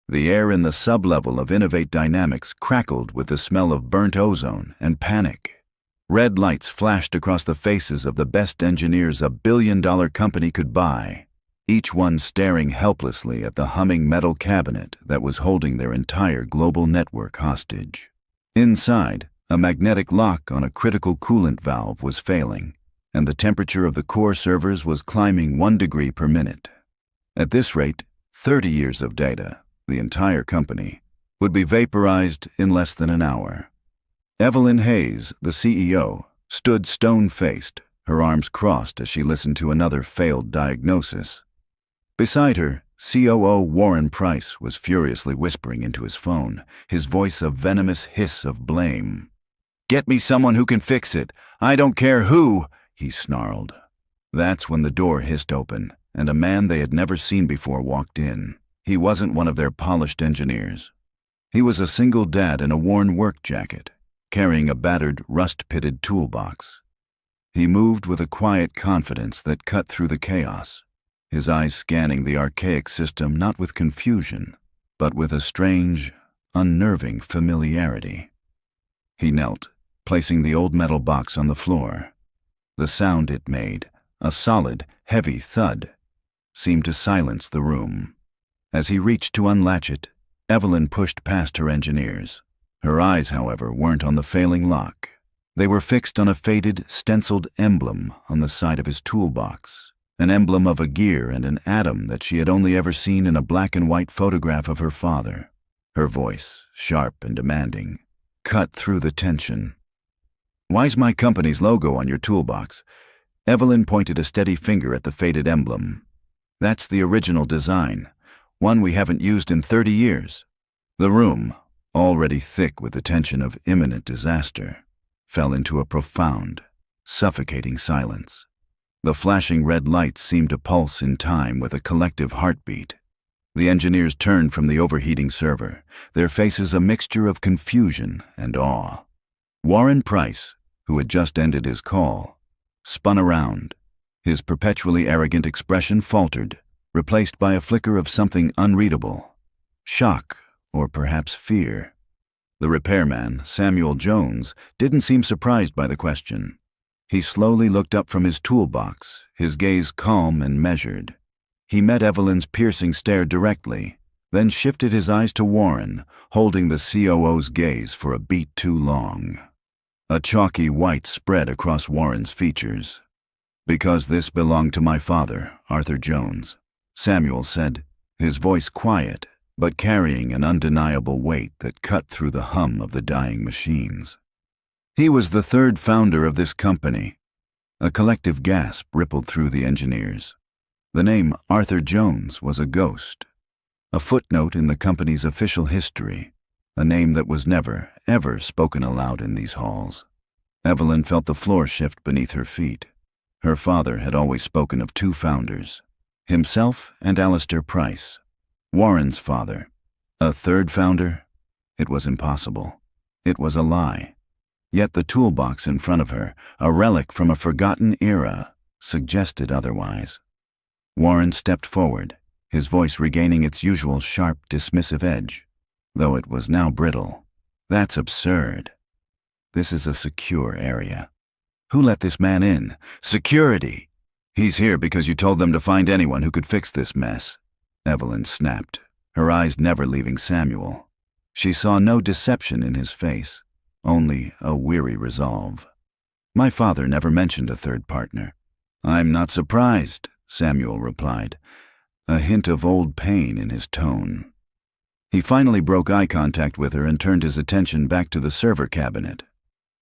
The air in the sublevel of Innovate Dynamics crackled with the smell of burnt ozone and panic. Red lights flashed across the faces of the best engineers a billion-dollar company could buy, each one staring helplessly at the humming metal cabinet that was holding their entire global network hostage. Inside, a magnetic lock on a critical coolant valve was failing, and the temperature of the core servers was climbing 1 degree per minute. At this rate, 30 years of data, the entire company, would be vaporized in less than an hour. Evelyn Hayes, the CEO, stood stone-faced, her arms crossed as she listened to another failed diagnosis. Beside her, COO Warren Price was furiously whispering into his phone, his voice a venomous hiss of blame. "Get me someone who can fix it. I don't care who," he snarled. That's when the door hissed open, and a man they had never seen before walked in. He wasn't one of their polished engineers. He was a single dad in a worn work jacket, carrying a battered, rust-pitted toolbox. He moved with a quiet confidence that cut through the chaos, his eyes scanning the archaic system not with confusion, but with a strange, unnerving familiarity. He knelt, placing the old metal box on the floor. The sound it made, a solid, heavy thud, seemed to silence the room. As he reached to unlatch it, Evelyn pushed past her engineers. Her eyes, however, weren't on the failing lock. They were fixed on a faded, stenciled emblem on the side of his toolbox, an emblem of a gear and an atom that she had only ever seen in a black-and-white photograph of her father. Her voice, sharp and demanding, cut through the tension. "Why's my company's logo on your toolbox?" Evelyn pointed a steady finger at the faded emblem. "That's the original design, one we haven't used in 30 years. The room, already thick with the tension of imminent disaster, fell into a profound, suffocating silence. The flashing red lights seemed to pulse in time with a collective heartbeat. The engineers turned from the overheating server, their faces a mixture of confusion and awe. Warren Price, who had just ended his call, spun around. His perpetually arrogant expression faltered, replaced by a flicker of something unreadable. Shock, or perhaps fear. The repairman, Samuel Jones, didn't seem surprised by the question. He slowly looked up from his toolbox, his gaze calm and measured. He met Evelyn's piercing stare directly, then shifted his eyes to Warren, holding the COO's gaze for a beat too long. A chalky white spread across Warren's features. "Because this belonged to my father, Arthur Jones," Samuel said, his voice quiet, but carrying an undeniable weight that cut through the hum of the dying machines. "He was the third founder of this company." A collective gasp rippled through the engineers. The name Arthur Jones was a ghost, a footnote in the company's official history, a name that was never, ever spoken aloud in these halls. Evelyn felt the floor shift beneath her feet. Her father had always spoken of two founders, himself and Alistair Price. Warren's father. A third founder? It was impossible. It was a lie. Yet the toolbox in front of her, a relic from a forgotten era, suggested otherwise. Warren stepped forward, his voice regaining its usual sharp, dismissive edge, though it was now brittle. "That's absurd. This is a secure area. Who let this man in? Security! He's here because you told them to find anyone who could fix this mess," Evelyn snapped, her eyes never leaving Samuel. She saw no deception in his face, only a weary resolve. "My father never mentioned a third partner." "I'm not surprised," Samuel replied, a hint of old pain in his tone. He finally broke eye contact with her and turned his attention back to the server cabinet.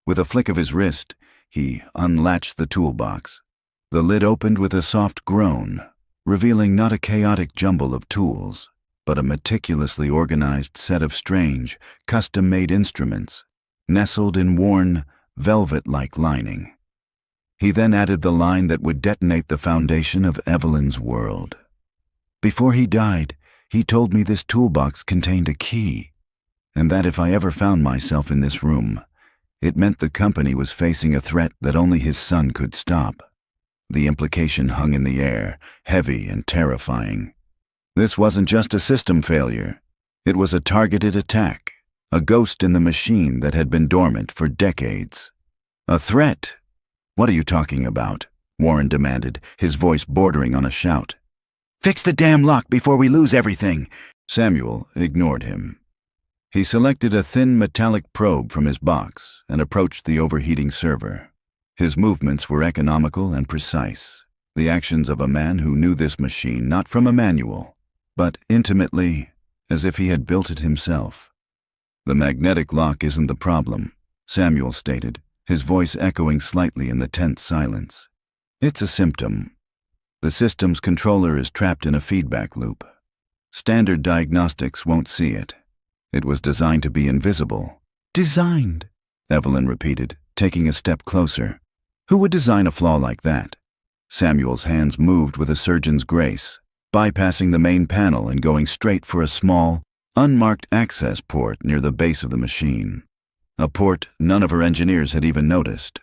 With a flick of his wrist, he unlatched the toolbox. The lid opened with a soft groan, revealing not a chaotic jumble of tools, but a meticulously organized set of strange, custom-made instruments, nestled in worn, velvet-like lining. He then added the line that would detonate the foundation of Evelyn's world. "Before he died, he told me this toolbox contained a key, and that if I ever found myself in this room, it meant the company was facing a threat that only his son could stop." The implication hung in the air, heavy and terrifying. This wasn't just a system failure. It was a targeted attack, a ghost in the machine that had been dormant for decades. A threat? What are you talking about? Warren demanded, his voice bordering on a shout. Fix the damn lock before we lose everything! Samuel ignored him. He selected a thin metallic probe from his box and approached the overheating server. His movements were economical and precise, the actions of a man who knew this machine not from a manual, but intimately, as if he had built it himself. The magnetic lock isn't the problem, Samuel stated, his voice echoing slightly in the tense silence. It's a symptom. The system's controller is trapped in a feedback loop. Standard diagnostics won't see it. It was designed to be invisible. Designed, Evelyn repeated, taking a step closer. Who would design a flaw like that? Samuel's hands moved with a surgeon's grace, bypassing the main panel and going straight for a small, unmarked access port near the base of the machine. A port none of her engineers had even noticed.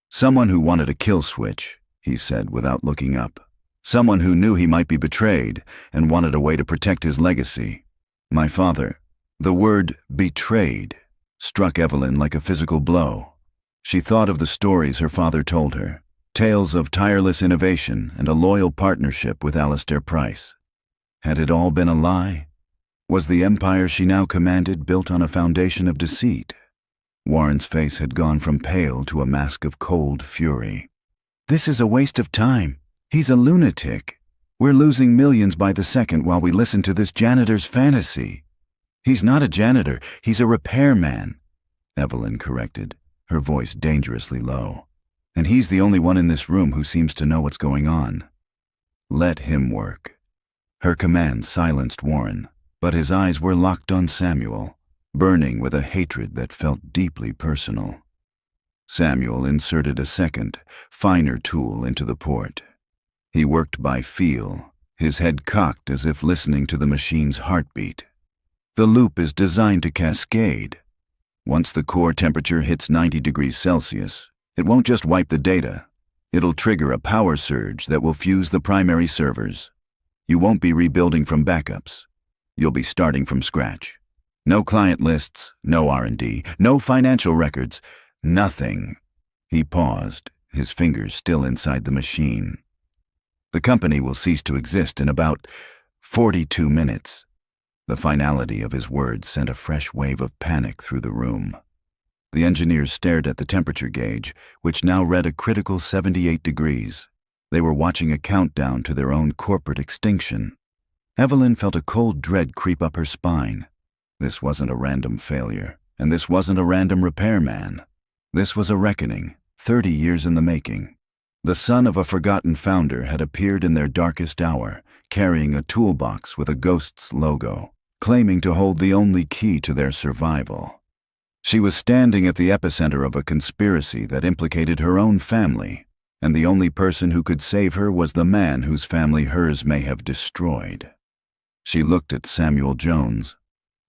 Someone who wanted a kill switch, he said without looking up. Someone who knew he might be betrayed and wanted a way to protect his legacy. My father. The word betrayed struck Evelyn like a physical blow. She thought of the stories her father told her, tales of tireless innovation and a loyal partnership with Alistair Price. Had it all been a lie? Was the empire she now commanded built on a foundation of deceit? Warren's face had gone from pale to a mask of cold fury. This is a waste of time. He's a lunatic. We're losing millions by the second while we listen to this janitor's fantasy. He's not a janitor, he's a repairman, Evelyn corrected, her voice dangerously low. And he's the only one in this room who seems to know what's going on. Let him work. Her command silenced Warren, but his eyes were locked on Samuel, burning with a hatred that felt deeply personal. Samuel inserted a second, finer tool into the port. He worked by feel, his head cocked as if listening to the machine's heartbeat. The loop is designed to cascade. Once the core temperature hits 90 degrees Celsius, it won't just wipe the data. It'll trigger a power surge that will fuse the primary servers. You won't be rebuilding from backups. You'll be starting from scratch. No client lists, no R&D, no financial records, nothing. He paused, his fingers still inside the machine. The company will cease to exist in about 42 minutes. The finality of his words sent a fresh wave of panic through the room. The engineers stared at the temperature gauge, which now read a critical 78 degrees. They were watching a countdown to their own corporate extinction. Evelyn felt a cold dread creep up her spine. This wasn't a random failure, and this wasn't a random repairman. This was a reckoning, 30 years in the making. The son of a forgotten founder had appeared in their darkest hour, carrying a toolbox with a ghost's logo, claiming to hold the only key to their survival. She was standing at the epicenter of a conspiracy that implicated her own family, and the only person who could save her was the man whose family hers may have destroyed. She looked at Samuel Jones,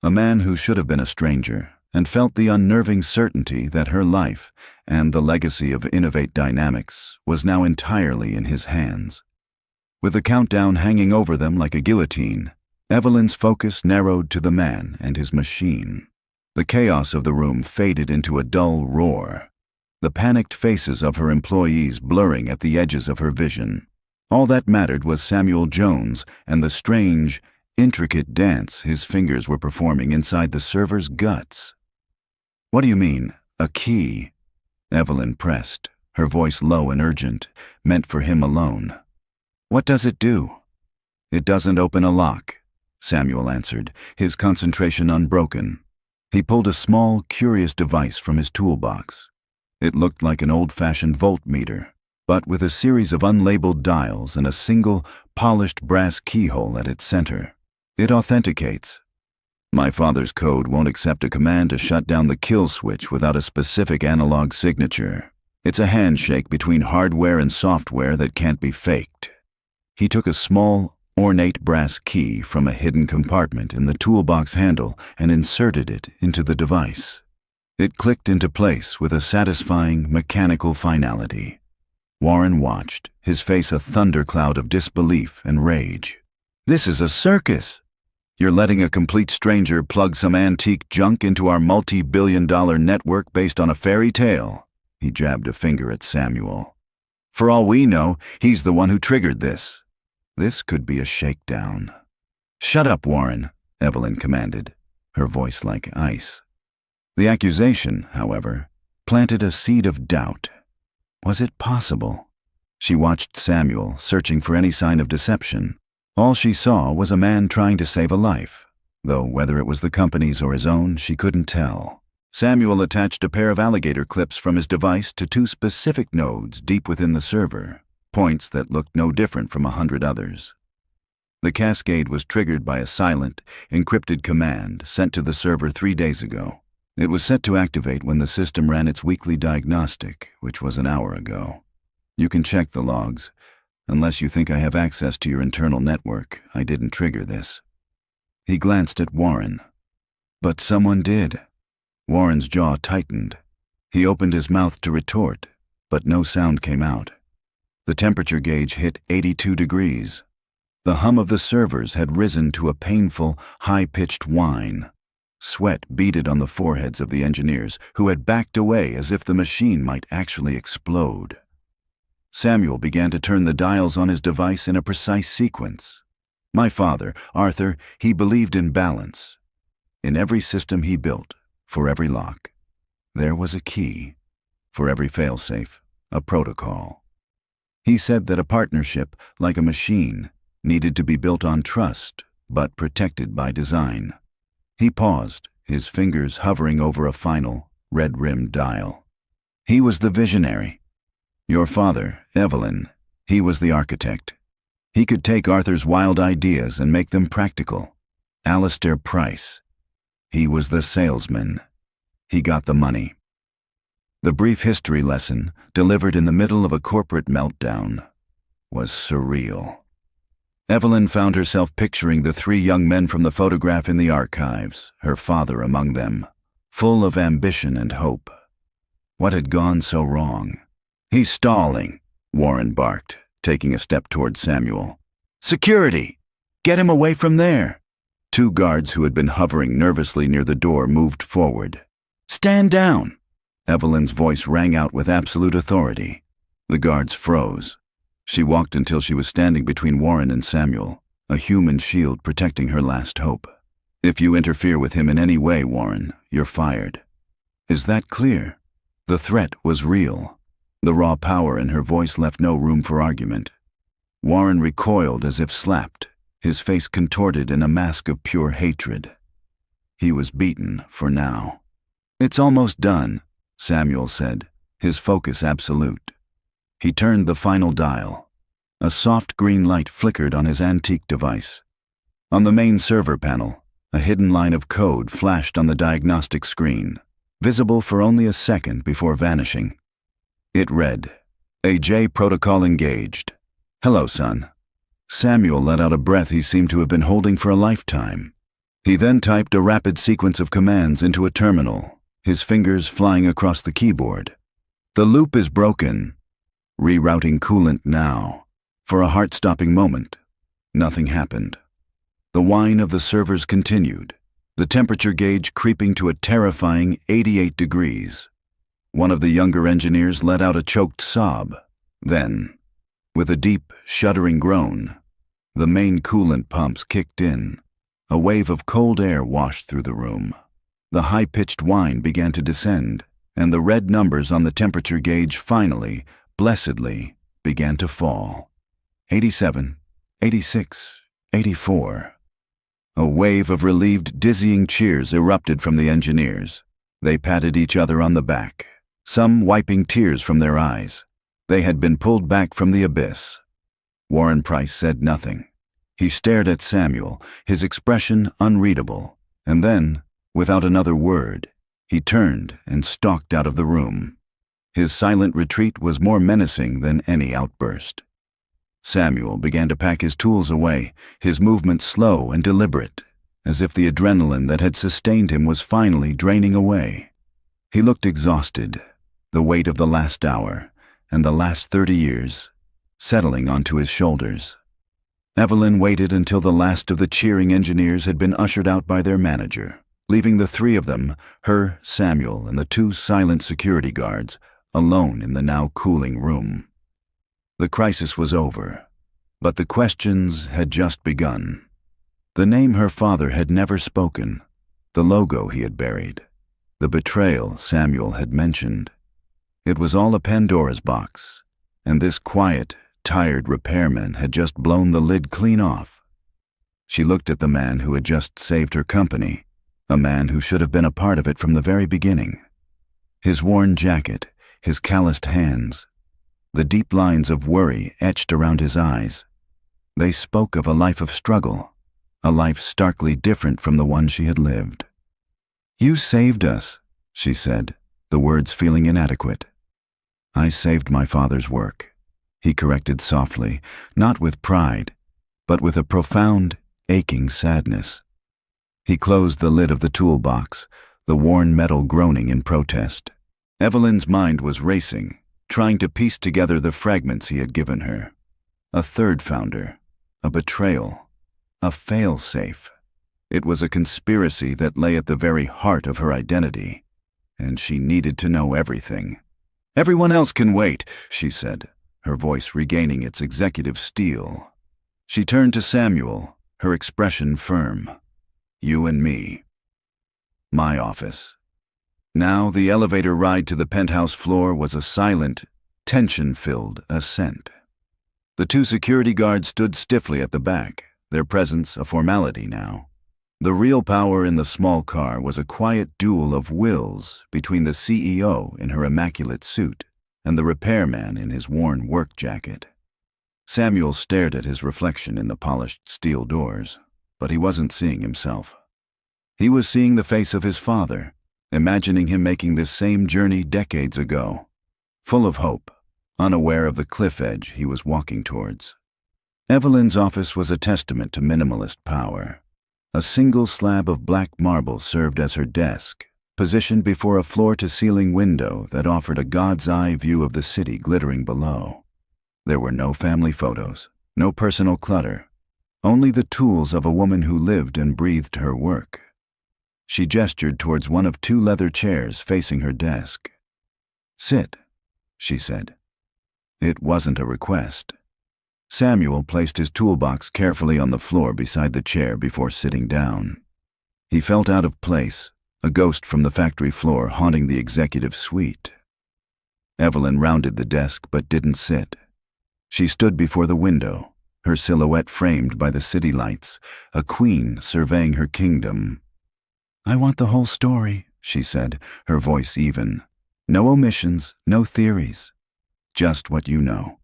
a man who should have been a stranger, and felt the unnerving certainty that her life and the legacy of Innovate Dynamics was now entirely in his hands. With the countdown hanging over them like a guillotine, Evelyn's focus narrowed to the man and his machine. The chaos of the room faded into a dull roar, the panicked faces of her employees blurring at the edges of her vision. All that mattered was Samuel Jones and the strange, intricate dance his fingers were performing inside the server's guts. What do you mean, a key? Evelyn pressed, her voice low and urgent, meant for him alone. What does it do? It doesn't open a lock, Samuel answered, his concentration unbroken. He pulled a small, curious device from his toolbox. It looked like an old-fashioned voltmeter, but with a series of unlabeled dials and a single, polished brass keyhole at its center. It authenticates. My father's code won't accept a command to shut down the kill switch without a specific analog signature. It's a handshake between hardware and software that can't be faked. He took a small, ornate brass key from a hidden compartment in the toolbox handle and inserted it into the device. It clicked into place with a satisfying, mechanical finality. Warren watched, his face a thundercloud of disbelief and rage. This is a circus! You're letting a complete stranger plug some antique junk into our multi-billion-dollar network based on a fairy tale. He jabbed a finger at Samuel. For all we know, he's the one who triggered this. This could be a shakedown. Shut up, Warren, Evelyn commanded, her voice like ice. The accusation, however, planted a seed of doubt. Was it possible? She watched Samuel, searching for any sign of deception. All she saw was a man trying to save a life, though whether it was the company's or his own, she couldn't tell. Samuel attached a pair of alligator clips from his device to 2 specific nodes deep within the server, points that looked no different from 100 others. The cascade was triggered by a silent, encrypted command sent to the server 3 days ago. It was set to activate when the system ran its weekly diagnostic, which was an hour ago. You can check the logs. Unless you think I have access to your internal network, I didn't trigger this. He glanced at Warren. But someone did. Warren's jaw tightened. He opened his mouth to retort, but no sound came out. The temperature gauge hit 82 degrees. The hum of the servers had risen to a painful, high-pitched whine. Sweat beaded on the foreheads of the engineers, who had backed away as if the machine might actually explode. Samuel began to turn the dials on his device in a precise sequence. My father, Arthur, he believed in balance. In every system he built, for every lock, there was a key. For every failsafe, a protocol. He said that a partnership, like a machine, needed to be built on trust, but protected by design. He paused, his fingers hovering over a final, red-rimmed dial. He was the visionary. Your father, Evelyn, he was the architect. He could take Arthur's wild ideas and make them practical. Alistair Price. He was the salesman. He got the money. The brief history lesson, delivered in the middle of a corporate meltdown, was surreal. Evelyn found herself picturing the 3 young men from the photograph in the archives, her father among them, full of ambition and hope. What had gone so wrong? He's stalling, Warren barked, taking a step toward Samuel. Security! Get him away from there! 2 guards who had been hovering nervously near the door moved forward. Stand down! Evelyn's voice rang out with absolute authority. The guards froze. She walked until she was standing between Warren and Samuel, a human shield protecting her last hope. If you interfere with him in any way, Warren, you're fired. Is that clear? The threat was real. The raw power in her voice left no room for argument. Warren recoiled as if slapped, his face contorted in a mask of pure hatred. He was beaten for now. It's almost done, Samuel said, his focus absolute. He turned the final dial. A soft green light flickered on his antique device. On the main server panel, a hidden line of code flashed on the diagnostic screen, visible for only a second before vanishing. It read, AJ protocol engaged. Hello, son. Samuel let out a breath he seemed to have been holding for a lifetime. He then typed a rapid sequence of commands into a terminal, his fingers flying across the keyboard. The loop is broken. Rerouting coolant now. For a heart-stopping moment, nothing happened. The whine of the servers continued, the temperature gauge creeping to a terrifying 88 degrees. One of the younger engineers let out a choked sob. Then, with a deep, shuddering groan, the main coolant pumps kicked in. A wave of cold air washed through the room. The high-pitched whine began to descend, and the red numbers on the temperature gauge finally, blessedly, began to fall. 87, 86, 84. A wave of relieved, dizzying cheers erupted from the engineers. They patted each other on the back, some wiping tears from their eyes. They had been pulled back from the abyss. Warren Price said nothing. He stared at Samuel, his expression unreadable, and then, without another word, he turned and stalked out of the room. His silent retreat was more menacing than any outburst. Samuel began to pack his tools away, his movements slow and deliberate, as if the adrenaline that had sustained him was finally draining away. He looked exhausted, the weight of the last hour and the last 30 years settling onto his shoulders. Evelyn waited until the last of the cheering engineers had been ushered out by their manager, leaving the three of them, her, Samuel, and the two silent security guards, alone in the now cooling room. The crisis was over, but the questions had just begun. The name her father had never spoken, the logo he had buried, the betrayal Samuel had mentioned. It was all a Pandora's box, and this quiet, tired repairman had just blown the lid clean off. She looked at the man who had just saved her company, a man who should have been a part of it from the very beginning. His worn jacket, his calloused hands, the deep lines of worry etched around his eyes. They spoke of a life of struggle, a life starkly different from the one she had lived. "You saved us," she said, the words feeling inadequate. "I saved my father's work," he corrected softly, not with pride, but with a profound, aching sadness. He closed the lid of the toolbox, the worn metal groaning in protest. Evelyn's mind was racing, trying to piece together the fragments he had given her. A third founder, a betrayal, a fail-safe. It was a conspiracy that lay at the very heart of her identity, and she needed to know everything. "Everyone else can wait," she said, her voice regaining its executive steel. She turned to Samuel, her expression firm. "You and me. My office." Now the elevator ride to the penthouse floor was a silent, tension-filled ascent. The two security guards stood stiffly at the back, their presence a formality now. The real power in the small car was a quiet duel of wills between the CEO in her immaculate suit and the repairman in his worn work jacket. Samuel stared at his reflection in the polished steel doors, but he wasn't seeing himself. He was seeing the face of his father, imagining him making this same journey decades ago, full of hope, unaware of the cliff edge he was walking towards. Evelyn's office was a testament to minimalist power. A single slab of black marble served as her desk, positioned before a floor-to-ceiling window that offered a god's-eye view of the city glittering below. There were no family photos, no personal clutter, only the tools of a woman who lived and breathed her work. She gestured towards one of two leather chairs facing her desk. "Sit," she said. It wasn't a request. Samuel placed his toolbox carefully on the floor beside the chair before sitting down. He felt out of place, a ghost from the factory floor haunting the executive suite. Evelyn rounded the desk but didn't sit. She stood before the window, her silhouette framed by the city lights, a queen surveying her kingdom. "I want the whole story," she said, her voice even. "No omissions, no theories. Just what you know.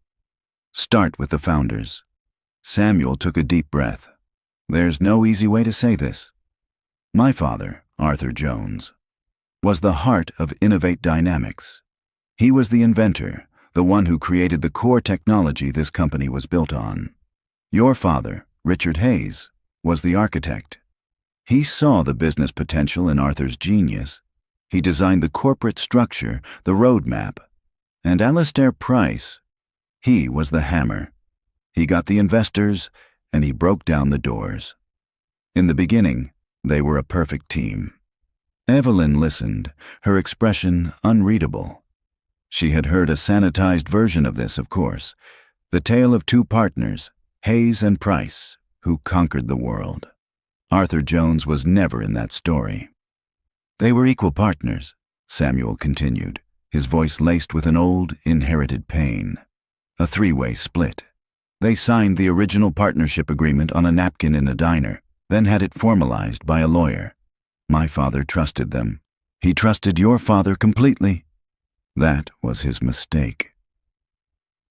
Start with the founders." Samuel took a deep breath. "There's no easy way to say this. My father, Arthur Jones, was the heart of Innovate Dynamics. He was the inventor, the one who created the core technology this company was built on. Your father, Richard Hayes, was the architect. He saw the business potential in Arthur's genius. He designed the corporate structure, the roadmap. And Alastair Price, he was the hammer. He got the investors, and he broke down the doors. In the beginning, they were a perfect team." Evelyn listened, her expression unreadable. She had heard a sanitized version of this, of course, the tale of two partners, Hayes and Price, who conquered the world. Arthur Jones was never in that story. "They were equal partners," Samuel continued, his voice laced with an old, inherited pain. "A three-way split. They signed the original partnership agreement on a napkin in a diner, then had it formalized by a lawyer. My father trusted them. He trusted your father completely. That was his mistake."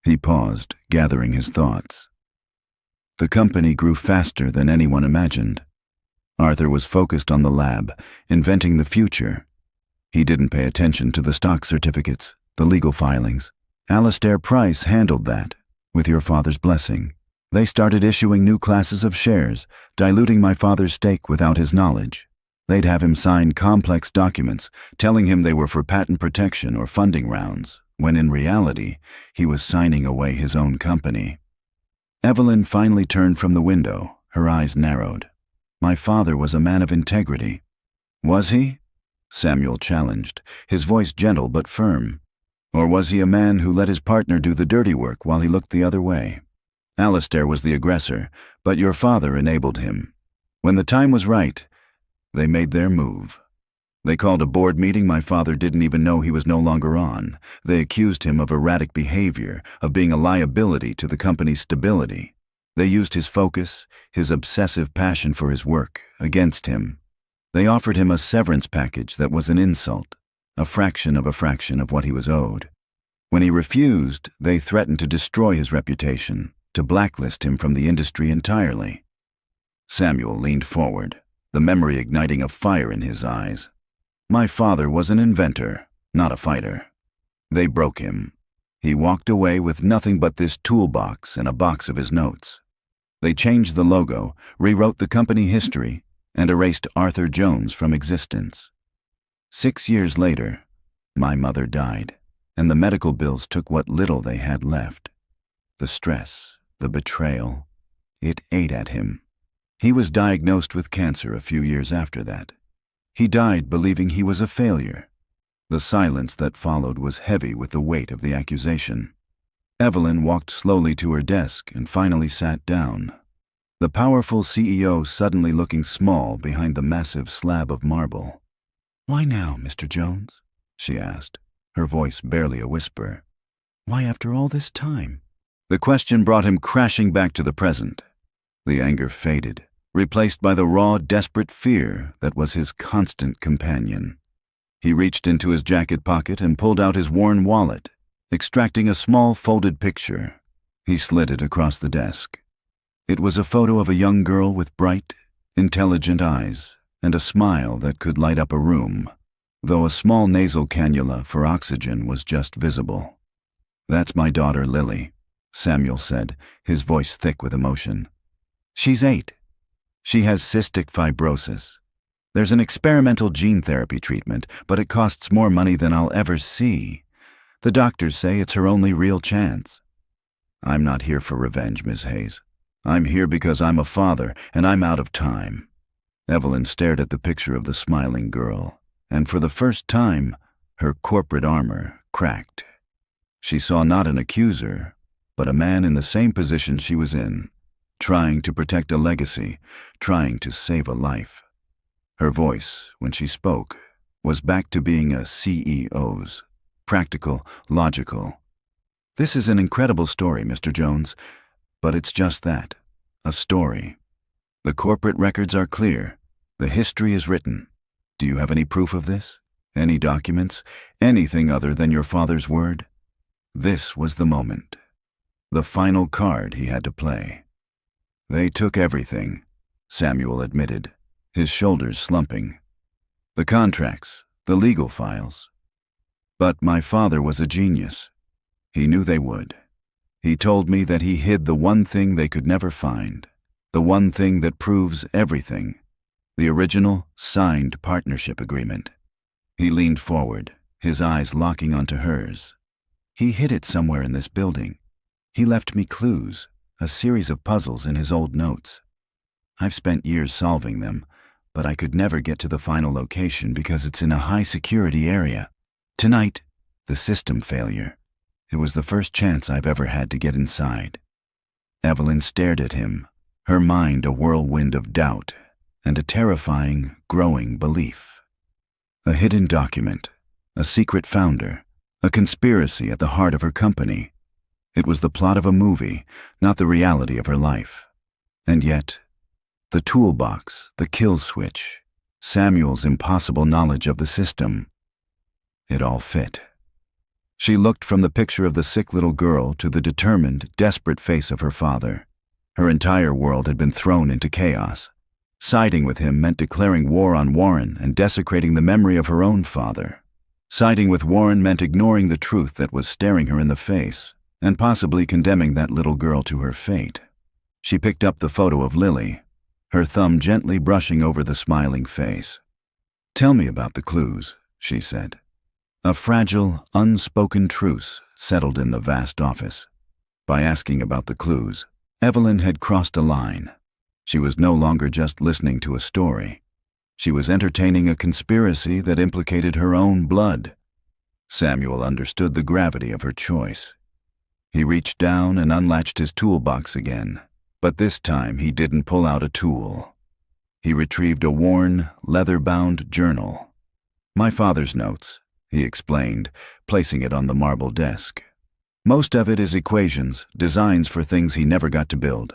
He paused, gathering his thoughts. The company grew faster than anyone imagined. Arthur was focused on the lab, inventing the future. He didn't pay attention to the stock certificates, the legal filings. Alastair Price handled that, with your father's blessing. They started issuing new classes of shares, diluting my father's stake without his knowledge. They'd have him sign complex documents, telling him they were for patent protection or funding rounds, when in reality, he was signing away his own company. Evelyn finally turned from the window, her eyes narrowed. My father was a man of integrity. Was he? Samuel challenged, his voice gentle but firm. Or was he a man who let his partner do the dirty work while he looked the other way? Alistair was the aggressor, but your father enabled him. When the time was right, they made their move. They called a board meeting my father didn't even know he was no longer on. They accused him of erratic behavior, of being a liability to the company's stability. They used his focus, his obsessive passion for his work, against him. They offered him a severance package that was an insult, a fraction of what he was owed. When he refused, they threatened to destroy his reputation, to blacklist him from the industry entirely. Samuel leaned forward, the memory igniting a fire in his eyes. My father was an inventor, not a fighter. They broke him. He walked away with nothing but this toolbox and a box of his notes. They changed the logo, rewrote the company history, and erased Arthur Jones from existence. 6 years later, my mother died, and the medical bills took what little they had left. The stress, the betrayal, it ate at him. He was diagnosed with cancer a few years after that. He died believing he was a failure. The silence that followed was heavy with the weight of the accusation. Evelyn walked slowly to her desk and finally sat down. The powerful CEO suddenly looking small behind the massive slab of marble. "Why now, Mr. Jones?" she asked, her voice barely a whisper. "Why after all this time?" The question brought him crashing back to the present. The anger faded, replaced by the raw, desperate fear that was his constant companion. He reached into his jacket pocket and pulled out his worn wallet, extracting a small folded picture. He slid it across the desk. It was a photo of a young girl with bright, intelligent eyes and a smile that could light up a room, though a small nasal cannula for oxygen was just visible. "That's my daughter, Lily," Samuel said, his voice thick with emotion. "She's 8. She has cystic fibrosis. There's an experimental gene therapy treatment, but it costs more money than I'll ever see. The doctors say it's her only real chance. I'm not here for revenge, Ms. Hayes. I'm here because I'm a father, and I'm out of time." Evelyn stared at the picture of the smiling girl, and for the first time, her corporate armor cracked. She saw not an accuser, but a man in the same position she was in, trying to protect a legacy, trying to save a life. Her voice, when she spoke, was back to being a CEO's, practical, logical. "This is an incredible story, Mr. Jones, but it's just that, a story. The corporate records are clear. The history is written. Do you have any proof of this? Any documents? Anything other than your father's word?" This was the moment. The final card he had to play. "They took everything," Samuel admitted, his shoulders slumping. "The contracts, the legal files. But my father was a genius. He knew they would. He told me that he hid the one thing they could never find, the one thing that proves everything, the original signed partnership agreement." He leaned forward, his eyes locking onto hers. "He hid it somewhere in this building. He left me clues, a series of puzzles in his old notes. I've spent years solving them, but I could never get to the final location because it's in a high-security area. Tonight, the system failure. It was the first chance I've ever had to get inside." Evelyn stared at him, her mind a whirlwind of doubt and a terrifying, growing belief. A hidden document, a secret founder, a conspiracy at the heart of her company. It was the plot of a movie, not the reality of her life. And yet, the toolbox, the kill switch, Samuel's impossible knowledge of the system, it all fit. She looked from the picture of the sick little girl to the determined, desperate face of her father. Her entire world had been thrown into chaos. Siding with him meant declaring war on Warren and desecrating the memory of her own father. Siding with Warren meant ignoring the truth that was staring her in the face, and possibly condemning that little girl to her fate. She picked up the photo of Lily, her thumb gently brushing over the smiling face. "Tell me about the clues," she said. A fragile, unspoken truce settled in the vast office. By asking about the clues, Evelyn had crossed a line. She was no longer just listening to a story. She was entertaining a conspiracy that implicated her own blood. Samuel understood the gravity of her choice. He reached down and unlatched his toolbox again, but this time he didn't pull out a tool. He retrieved a worn, leather-bound journal. "My father's notes," he explained, placing it on the marble desk. "Most of it is equations, designs for things he never got to build.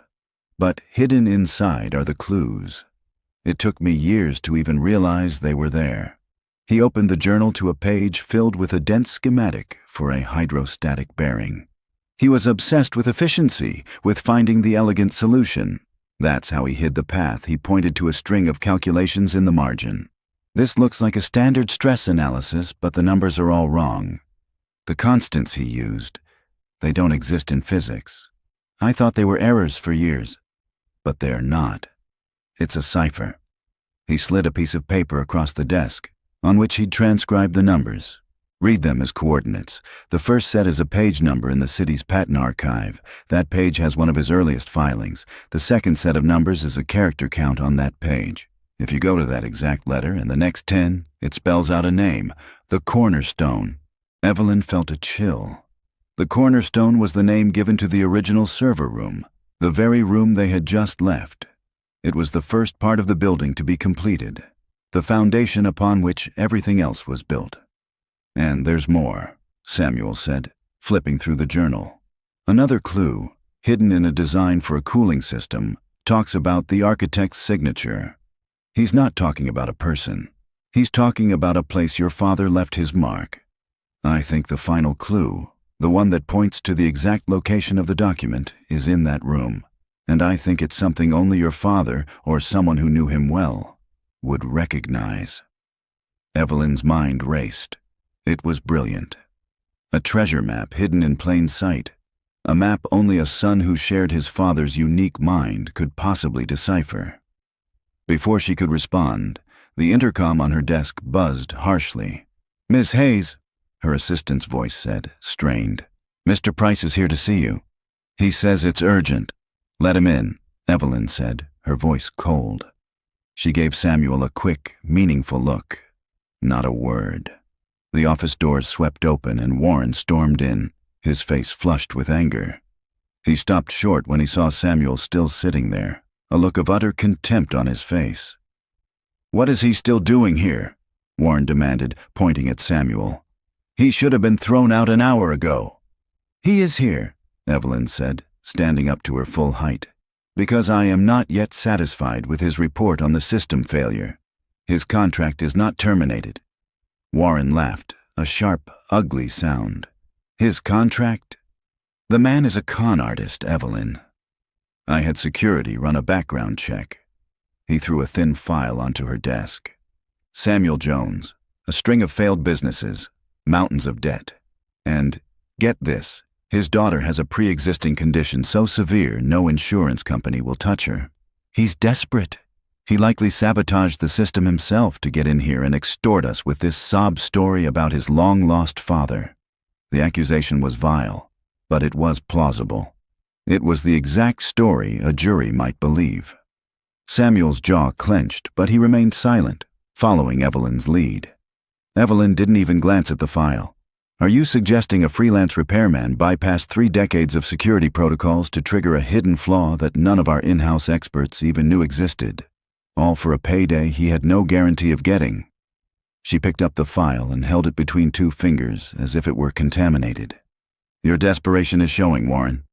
But hidden inside are the clues. It took me years to even realize they were there." He opened the journal to a page filled with a dense schematic for a hydrostatic bearing. He was obsessed with efficiency, with finding the elegant solution. That's how he hid the path. He pointed to a string of calculations in the margin. "This looks like a standard stress analysis, but the numbers are all wrong. The constants he used, they don't exist in physics. I thought they were errors for years, but they're not. It's a cipher." He slid a piece of paper across the desk, on which he'd transcribed the numbers. "Read them as coordinates. The first set is a page number in the city's patent archive. That page has one of his earliest filings. The second set of numbers is a character count on that page. If you go to that exact letter and the next 10, it spells out a name, the Cornerstone." Evelyn felt a chill. The Cornerstone was the name given to the original server room, the very room they had just left. It was the first part of the building to be completed, the foundation upon which everything else was built. "And there's more," Samuel said, flipping through the journal. "Another clue, hidden in a design for a cooling system, talks about the architect's signature. He's not talking about a person. He's talking about a place your father left his mark. I think the final clue, the one that points to the exact location of the document, is in that room. And I think it's something only your father, or someone who knew him well, would recognize." Evelyn's mind raced. It was brilliant. A treasure map hidden in plain sight. A map only a son who shared his father's unique mind could possibly decipher. Before she could respond, the intercom on her desk buzzed harshly. "Miss Hayes," her assistant's voice said, strained. "Mr. Price is here to see you. He says it's urgent." "Let him in," Evelyn said, her voice cold. She gave Samuel a quick, meaningful look. Not a word. The office doors swept open and Warren stormed in, his face flushed with anger. He stopped short when he saw Samuel still sitting there, a look of utter contempt on his face. "What is he still doing here?" Warren demanded, pointing at Samuel. "He should have been thrown out an hour ago." "He is here," Evelyn said, standing up to her full height, "because I am not yet satisfied with his report on the system failure. His contract is not terminated." Warren laughed, a sharp, ugly sound. "His contract? The man is a con artist, Evelyn. I had security run a background check." He threw a thin file onto her desk. "Samuel Jones, a string of failed businesses, mountains of debt. And, get this, his daughter has a pre-existing condition so severe no insurance company will touch her. He's desperate. He likely sabotaged the system himself to get in here and extort us with this sob story about his long-lost father." The accusation was vile, but it was plausible. It was the exact story a jury might believe. Samuel's jaw clenched, but he remained silent, following Evelyn's lead. Evelyn didn't even glance at the file. "Are you suggesting a freelance repairman bypassed 3 decades of security protocols to trigger a hidden flaw that none of our in-house experts even knew existed? All for a payday he had no guarantee of getting?" She picked up the file and held it between 2 fingers as if it were contaminated. "Your desperation is showing, Warren."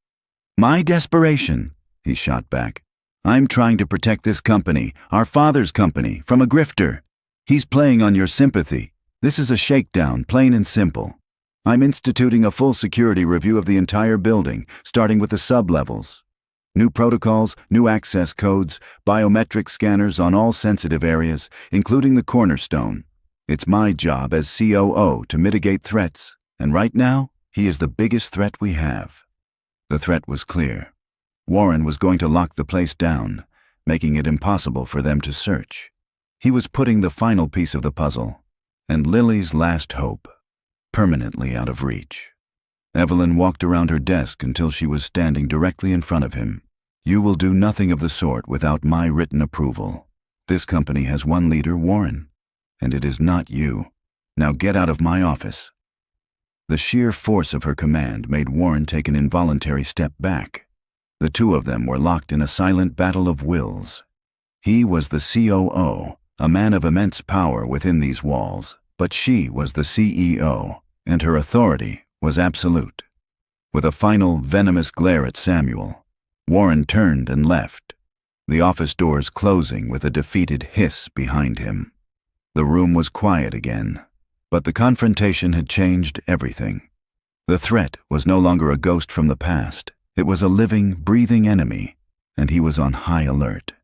"My desperation?" he shot back. "I'm trying to protect this company, our father's company, from a grifter. He's playing on your sympathy. This is a shakedown, plain and simple. I'm instituting a full security review of the entire building, starting with the sub-levels. New protocols, new access codes, biometric scanners on all sensitive areas, including the Cornerstone. It's my job as COO to mitigate threats, and right now, he is the biggest threat we have." The threat was clear. Warren was going to lock the place down, making it impossible for them to search. He was putting the final piece of the puzzle, and Lily's last hope, permanently out of reach. Evelyn walked around her desk until she was standing directly in front of him. You will do nothing of the sort without my written approval. This company has one leader, Warren, and it is not you. Now get out of my office." The sheer force of her command made Warren take an involuntary step back. The two of them were locked in a silent battle of wills. He was the COO, a man of immense power within these walls, but she was the CEO, and her authority was absolute. With a final venomous glare at Samuel, Warren turned and left, the office doors closing with a defeated hiss behind him. The room was quiet again, but the confrontation had changed everything. The threat was no longer a ghost from the past. It was a living, breathing enemy, and he was on high alert.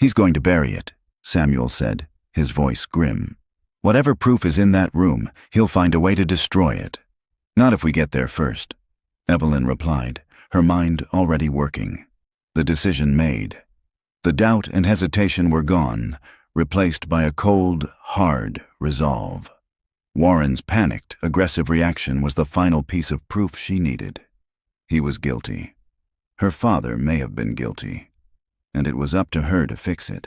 "He's going to bury it," Samuel said, his voice grim. "Whatever proof is in that room, he'll find a way to destroy it. Not if we get there first," Evelyn replied, her mind already working. The decision made. The doubt and hesitation were gone, replaced by a cold, hard resolve. Warren's panicked, aggressive reaction was the final piece of proof she needed. He was guilty. Her father may have been guilty, and it was up to her to fix it.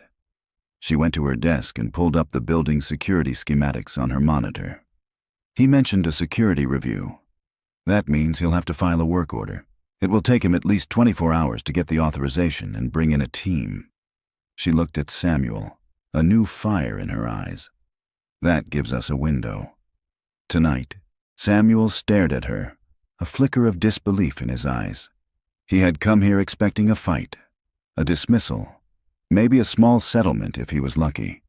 She went to her desk and pulled up the building's security schematics on her monitor. He mentioned a security review. That means he'll have to file a work order. It will take him at least 24 hours to get the authorization and bring in a team. She looked at Samuel, a new fire in her eyes. That gives us a window. Tonight, Samuel stared at her, a flicker of disbelief in his eyes. He had come here expecting a fight, a dismissal, maybe a small settlement if he was lucky.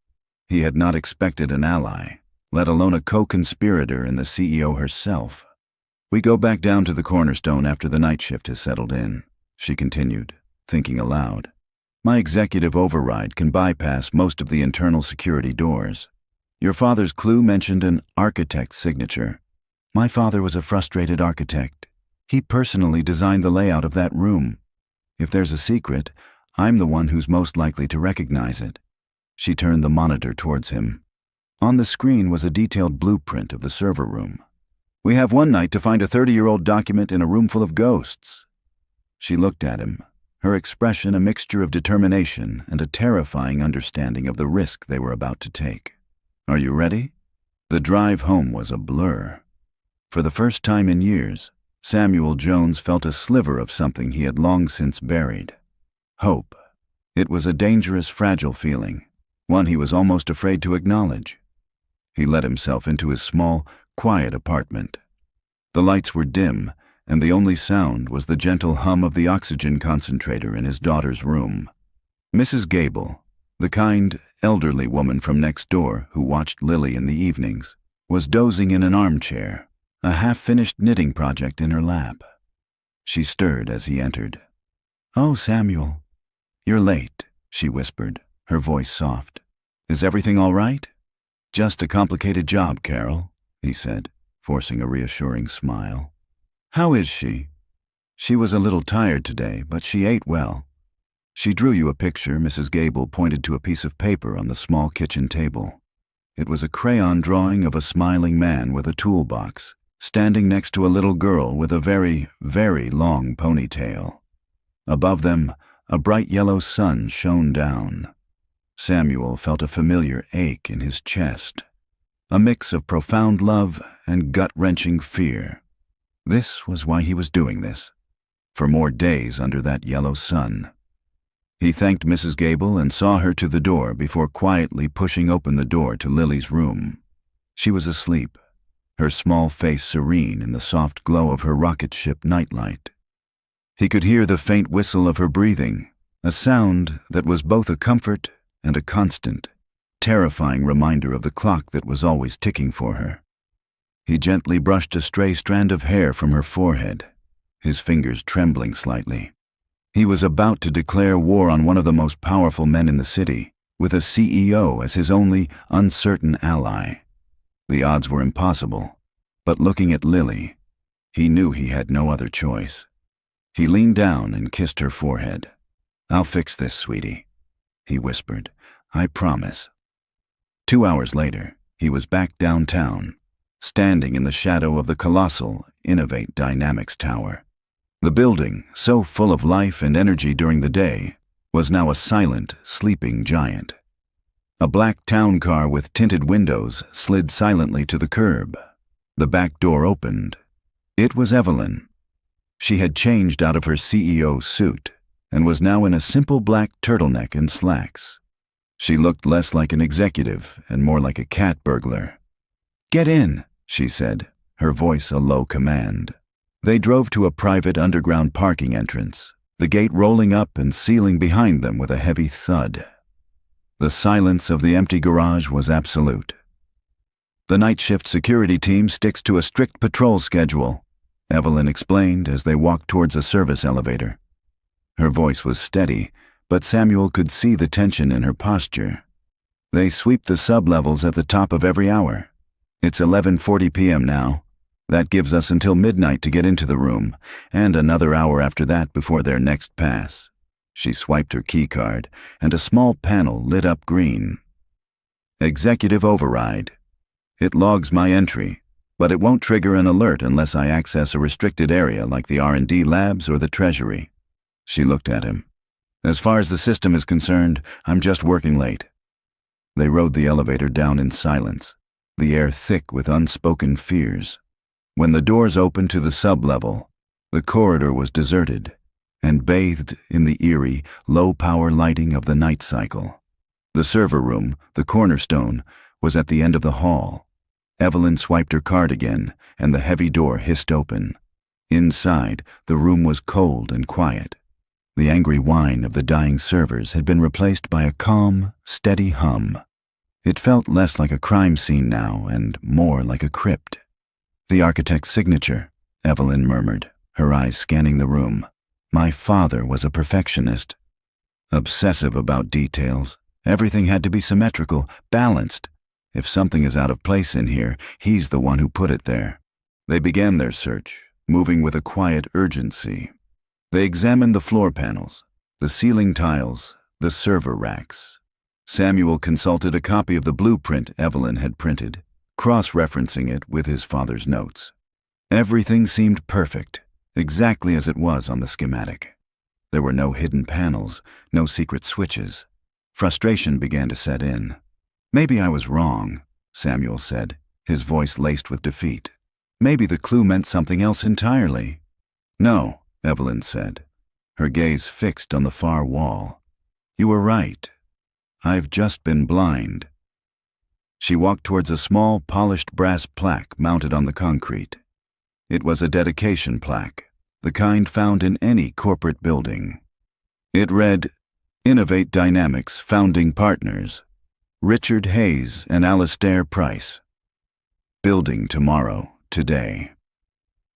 He had not expected an ally, let alone a co-conspirator in the CEO herself. "We go back down to the Cornerstone after the night shift has settled in," she continued, thinking aloud. "My executive override can bypass most of the internal security doors. Your father's clue mentioned an architect's signature. My father was a frustrated architect. He personally designed the layout of that room. If there's a secret, I'm the one who's most likely to recognize it." She turned the monitor towards him. On the screen was a detailed blueprint of the server room. "We have one night to find a 30-year-old document in a room full of ghosts." She looked at him, her expression a mixture of determination and a terrifying understanding of the risk they were about to take. "Are you ready?" The drive home was a blur. For the first time in years, Samuel Jones felt a sliver of something he had long since buried. Hope. It was a dangerous, fragile feeling, one he was almost afraid to acknowledge. He let himself into his small, quiet apartment. The lights were dim, and the only sound was the gentle hum of the oxygen concentrator in his daughter's room. Mrs. Gable, the kind, elderly woman from next door who watched Lily in the evenings, was dozing in an armchair, a half-finished knitting project in her lap. She stirred as he entered. "Oh, Samuel, you're late," she whispered, her voice soft. "Is everything all right?" "Just a complicated job, Carol," he said, forcing a reassuring smile. "How is she?" "She was a little tired today, but she ate well." She drew you a picture. Mrs. Gable pointed to a piece of paper on the small kitchen table. It was a crayon drawing of a smiling man with a toolbox, standing next to a little girl with a very, very long ponytail. Above them, a bright yellow sun shone down. Samuel felt a familiar ache in his chest, a mix of profound love and gut-wrenching fear. This was why he was doing this, for more days under that yellow sun. He thanked Mrs. Gable and saw her to the door before quietly pushing open the door to Lily's room. She was asleep, her small face serene in the soft glow of her rocket ship nightlight. He could hear the faint whistle of her breathing, a sound that was both a comfort and a constant, terrifying reminder of the clock that was always ticking for her. He gently brushed a stray strand of hair from her forehead, his fingers trembling slightly. He was about to declare war on one of the most powerful men in the city, with a CEO as his only uncertain ally. The odds were impossible, but looking at Lily, he knew he had no other choice. He leaned down and kissed her forehead. "I'll fix this, sweetie," he whispered. "I promise." 2 hours later, he was back downtown, standing in the shadow of the colossal Innovate Dynamics Tower. The building, so full of life and energy during the day, was now a silent, sleeping giant. A black town car with tinted windows slid silently to the curb. The back door opened. It was Evelyn. She had changed out of her CEO suit and was now in a simple black turtleneck and slacks. She looked less like an executive and more like a cat burglar. "Get in," she said, her voice a low command. They drove to a private underground parking entrance, the gate rolling up and sealing behind them with a heavy thud. The silence of the empty garage was absolute. "The night shift security team sticks to a strict patrol schedule," Evelyn explained as they walked towards a service elevator. Her voice was steady, but Samuel could see the tension in her posture. "They sweep the sub-levels at the top of every hour. It's 11:40 p.m. now. That gives us until midnight to get into the room, and another hour after that before their next pass." She swiped her key card, and a small panel lit up green. "Executive override. It logs my entry, but it won't trigger an alert unless I access a restricted area like the R&D labs or the Treasury." She looked at him. "As far as the system is concerned, I'm just working late." They rode the elevator down in silence, the air thick with unspoken fears. When the doors opened to the sub-level, the corridor was deserted and bathed in the eerie, low-power lighting of the night cycle. The server room, the cornerstone, was at the end of the hall. Evelyn swiped her card again, and the heavy door hissed open. Inside, the room was cold and quiet. The angry whine of the dying servers had been replaced by a calm, steady hum. It felt less like a crime scene now and more like a crypt. "The architect's signature," Evelyn murmured, her eyes scanning the room. "My father was a perfectionist. Obsessive about details. Everything had to be symmetrical, balanced. If something is out of place in here, he's the one who put it there." They began their search, moving with a quiet urgency. They examined the floor panels, the ceiling tiles, the server racks. Samuel consulted a copy of the blueprint Evelyn had printed, cross-referencing it with his father's notes. Everything seemed perfect, exactly as it was on the schematic. There were no hidden panels, no secret switches. Frustration began to set in. "Maybe I was wrong," Samuel said, his voice laced with defeat. "Maybe the clue meant something else entirely." "No," Evelyn said, her gaze fixed on the far wall. "You were right. I've just been blind." She walked towards a small, polished brass plaque mounted on the concrete. It was a dedication plaque, the kind found in any corporate building. It read, "Innovate Dynamics Founding Partners, Richard Hayes and Alastair Price. Building tomorrow, today."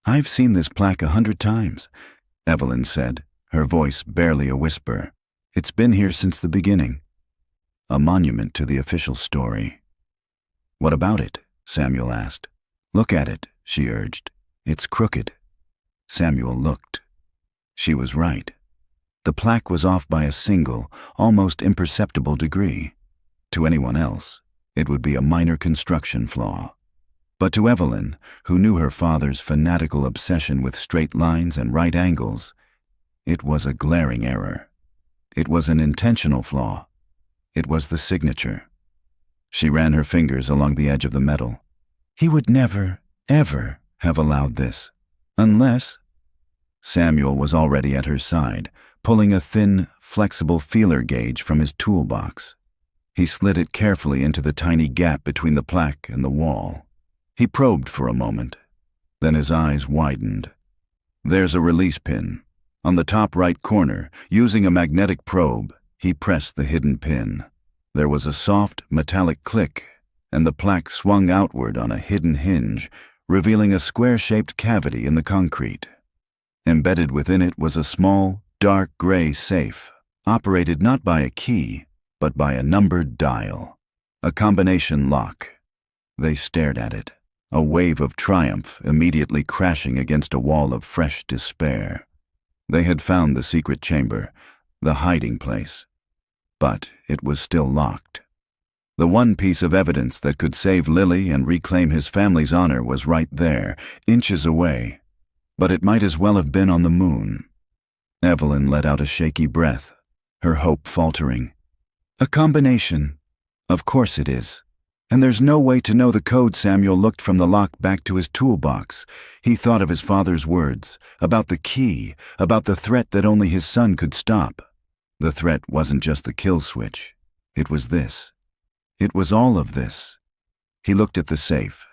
"I've seen this plaque 100 times," Evelyn said, her voice barely a whisper. "It's been here since the beginning." A monument to the official story. "What about it?" Samuel asked. "Look at it," she urged. "It's crooked." Samuel looked. She was right. The plaque was off by a single, almost imperceptible degree. To anyone else, it would be a minor construction flaw. But to Evelyn, who knew her father's fanatical obsession with straight lines and right angles, it was a glaring error. It was an intentional flaw. It was the signature. She ran her fingers along the edge of the metal. He would never, ever have allowed this. Unless... Samuel was already at her side, pulling a thin, flexible feeler gauge from his toolbox. He slid it carefully into the tiny gap between the plaque and the wall. He probed for a moment. Then his eyes widened. "There's a release pin. On the top right corner, using a magnetic probe, he pressed the hidden pin. There was a soft, metallic click, and the plaque swung outward on a hidden hinge, revealing a square-shaped cavity in the concrete. Embedded within it was a small, dark gray safe, operated not by a key, but by a numbered dial. A combination lock. They stared at it, a wave of triumph immediately crashing against a wall of fresh despair. They had found the secret chamber, the hiding place. But it was still locked. The one piece of evidence that could save Lily and reclaim his family's honor was right there, inches away. But it might as well have been on the moon. Evelyn let out a shaky breath, her hope faltering. A combination. Of course it is. And there's no way to know the code. Samuel looked from the lock back to his toolbox. He thought of his father's words, about the key, about the threat that only his son could stop. The threat wasn't just the kill switch. It was this. It was all of this. He looked at the safe,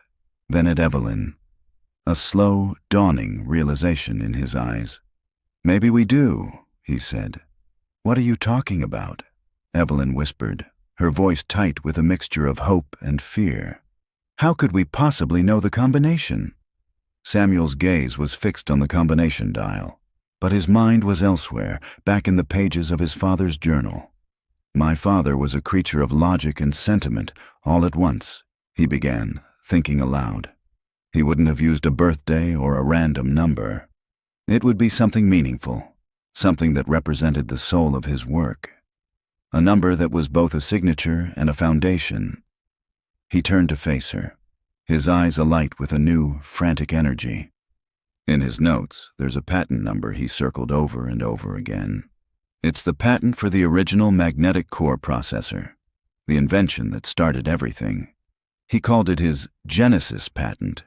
then at Evelyn. A slow, dawning realization in his eyes. "Maybe we do," he said. "What are you talking about?" Evelyn whispered, her voice tight with a mixture of hope and fear. "How could we possibly know the combination?" Samuel's gaze was fixed on the combination dial, but his mind was elsewhere, back in the pages of his father's journal. "My father was a creature of logic and sentiment all at once," he began, thinking aloud. He wouldn't have used a birthday or a random number. It would be something meaningful, something that represented the soul of his work. A number that was both a signature and a foundation. He turned to face her, his eyes alight with a new, frantic energy. In his notes, there's a patent number he circled over and over again. It's the patent for the original magnetic core processor, the invention that started everything. He called it his Genesis patent.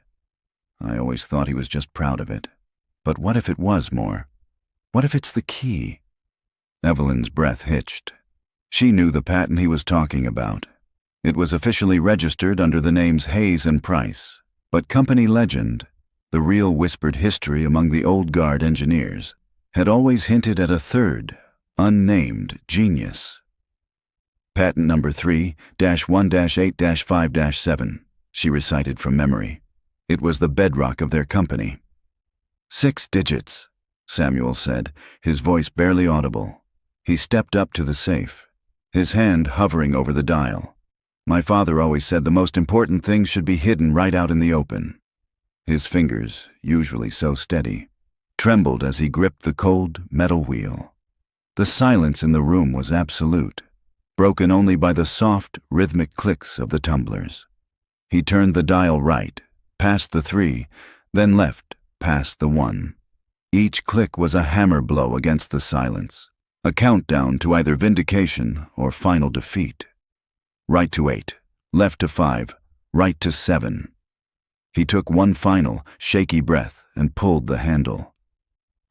I always thought he was just proud of it. But what if it was more? What if it's the key? Evelyn's breath hitched. She knew the patent he was talking about. It was officially registered under the names Hayes and Price, but company legend, the real whispered history among the old guard engineers, had always hinted at a third, unnamed genius. Patent number 3-1-8-5-7, she recited from memory. It was the bedrock of their company. 6 digits, Samuel said, his voice barely audible. He stepped up to the safe, his hand hovering over the dial. My father always said the most important things should be hidden right out in the open. His fingers, usually so steady, trembled as he gripped the cold metal wheel. The silence in the room was absolute, broken only by the soft, rhythmic clicks of the tumblers. He turned the dial right, past the 3, then left, past the 1. Each click was a hammer blow against the silence, a countdown to either vindication or final defeat. Right to 8, left to 5, right to 7. He took one final, shaky breath and pulled the handle.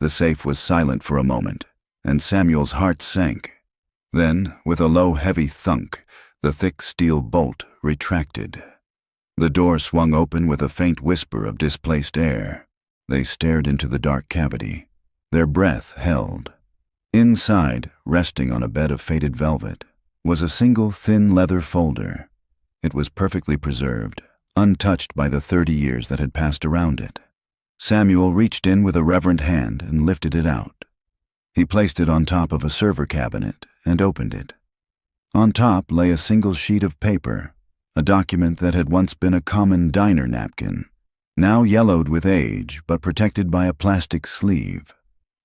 The safe was silent for a moment, and Samuel's heart sank. Then, with a low, heavy thunk, the thick steel bolt retracted. The door swung open with a faint whisper of displaced air. They stared into the dark cavity, their breath held. Inside, resting on a bed of faded velvet, was a single thin leather folder. It was perfectly preserved, untouched by the 30 years that had passed around it. Samuel reached in with a reverent hand and lifted it out. He placed it on top of a server cabinet and opened it. On top lay a single sheet of paper, a document that had once been a common diner napkin, now yellowed with age but protected by a plastic sleeve.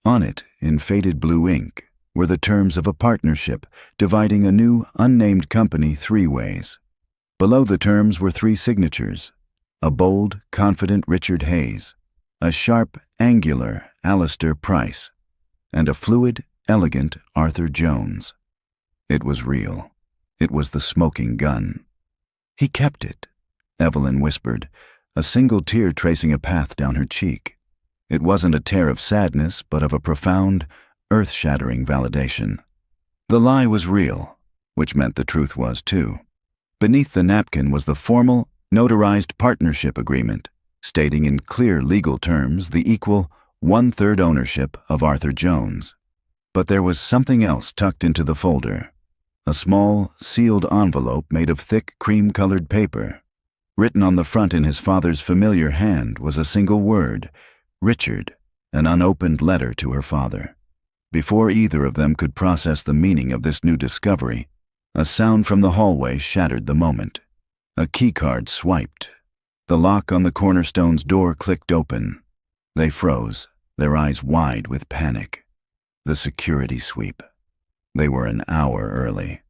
On it, in faded blue ink, were the terms of a partnership dividing a new, unnamed company 3 ways. Below the terms were 3 signatures: a bold, confident Richard Hayes, a sharp, angular Alistair Price, and a fluid, elegant Arthur Jones. It was real. It was the smoking gun. "He kept it," Evelyn whispered, a single tear tracing a path down her cheek. It wasn't a tear of sadness, but of a profound, earth-shattering validation. The lie was real, which meant the truth was too. Beneath the napkin was the formal, notarized partnership agreement, stating in clear legal terms the equal 1/3 ownership of Arthur Jones. But there was something else tucked into the folder. A small, sealed envelope made of thick, cream-colored paper. Written on the front in his father's familiar hand was a single word: Richard, an unopened letter to her father. Before either of them could process the meaning of this new discovery, a sound from the hallway shattered the moment. A keycard swiped. The lock on the cornerstone's door clicked open. They froze, their eyes wide with panic. The security sweep. They were an hour early.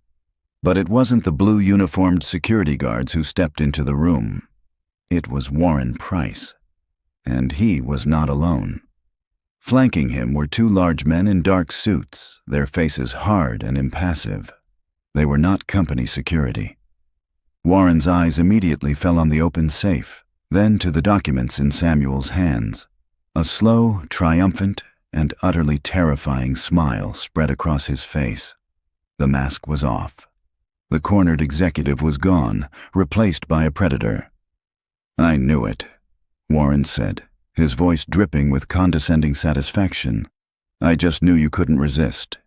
But it wasn't the blue-uniformed security guards who stepped into the room. It was Warren Price. And he was not alone. Flanking him were two large men in dark suits, their faces hard and impassive. They were not company security. Warren's eyes immediately fell on the open safe, then to the documents in Samuel's hands. A slow, triumphant, and utterly terrifying smile spread across his face. The mask was off. The cornered executive was gone, replaced by a predator. "I knew it," Warren said, his voice dripping with condescending satisfaction. "I just knew you couldn't resist.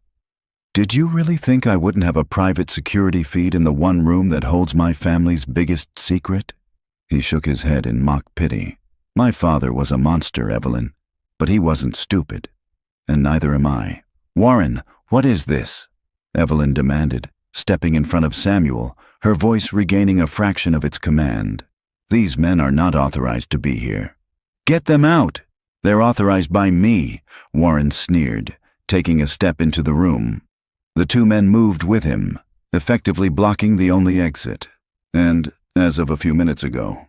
Did you really think I wouldn't have a private security feed in the one room that holds my family's biggest secret?" He shook his head in mock pity. "My father was a monster, Evelyn, but he wasn't stupid. And neither am I." "Warren, what is this?" Evelyn demanded, stepping in front of Samuel, her voice regaining a fraction of its command. "These men are not authorized to be here." "Get them out! They're authorized by me," Warren sneered, taking a step into the room. The two men moved with him, effectively blocking the only exit. "And, as of a few minutes ago,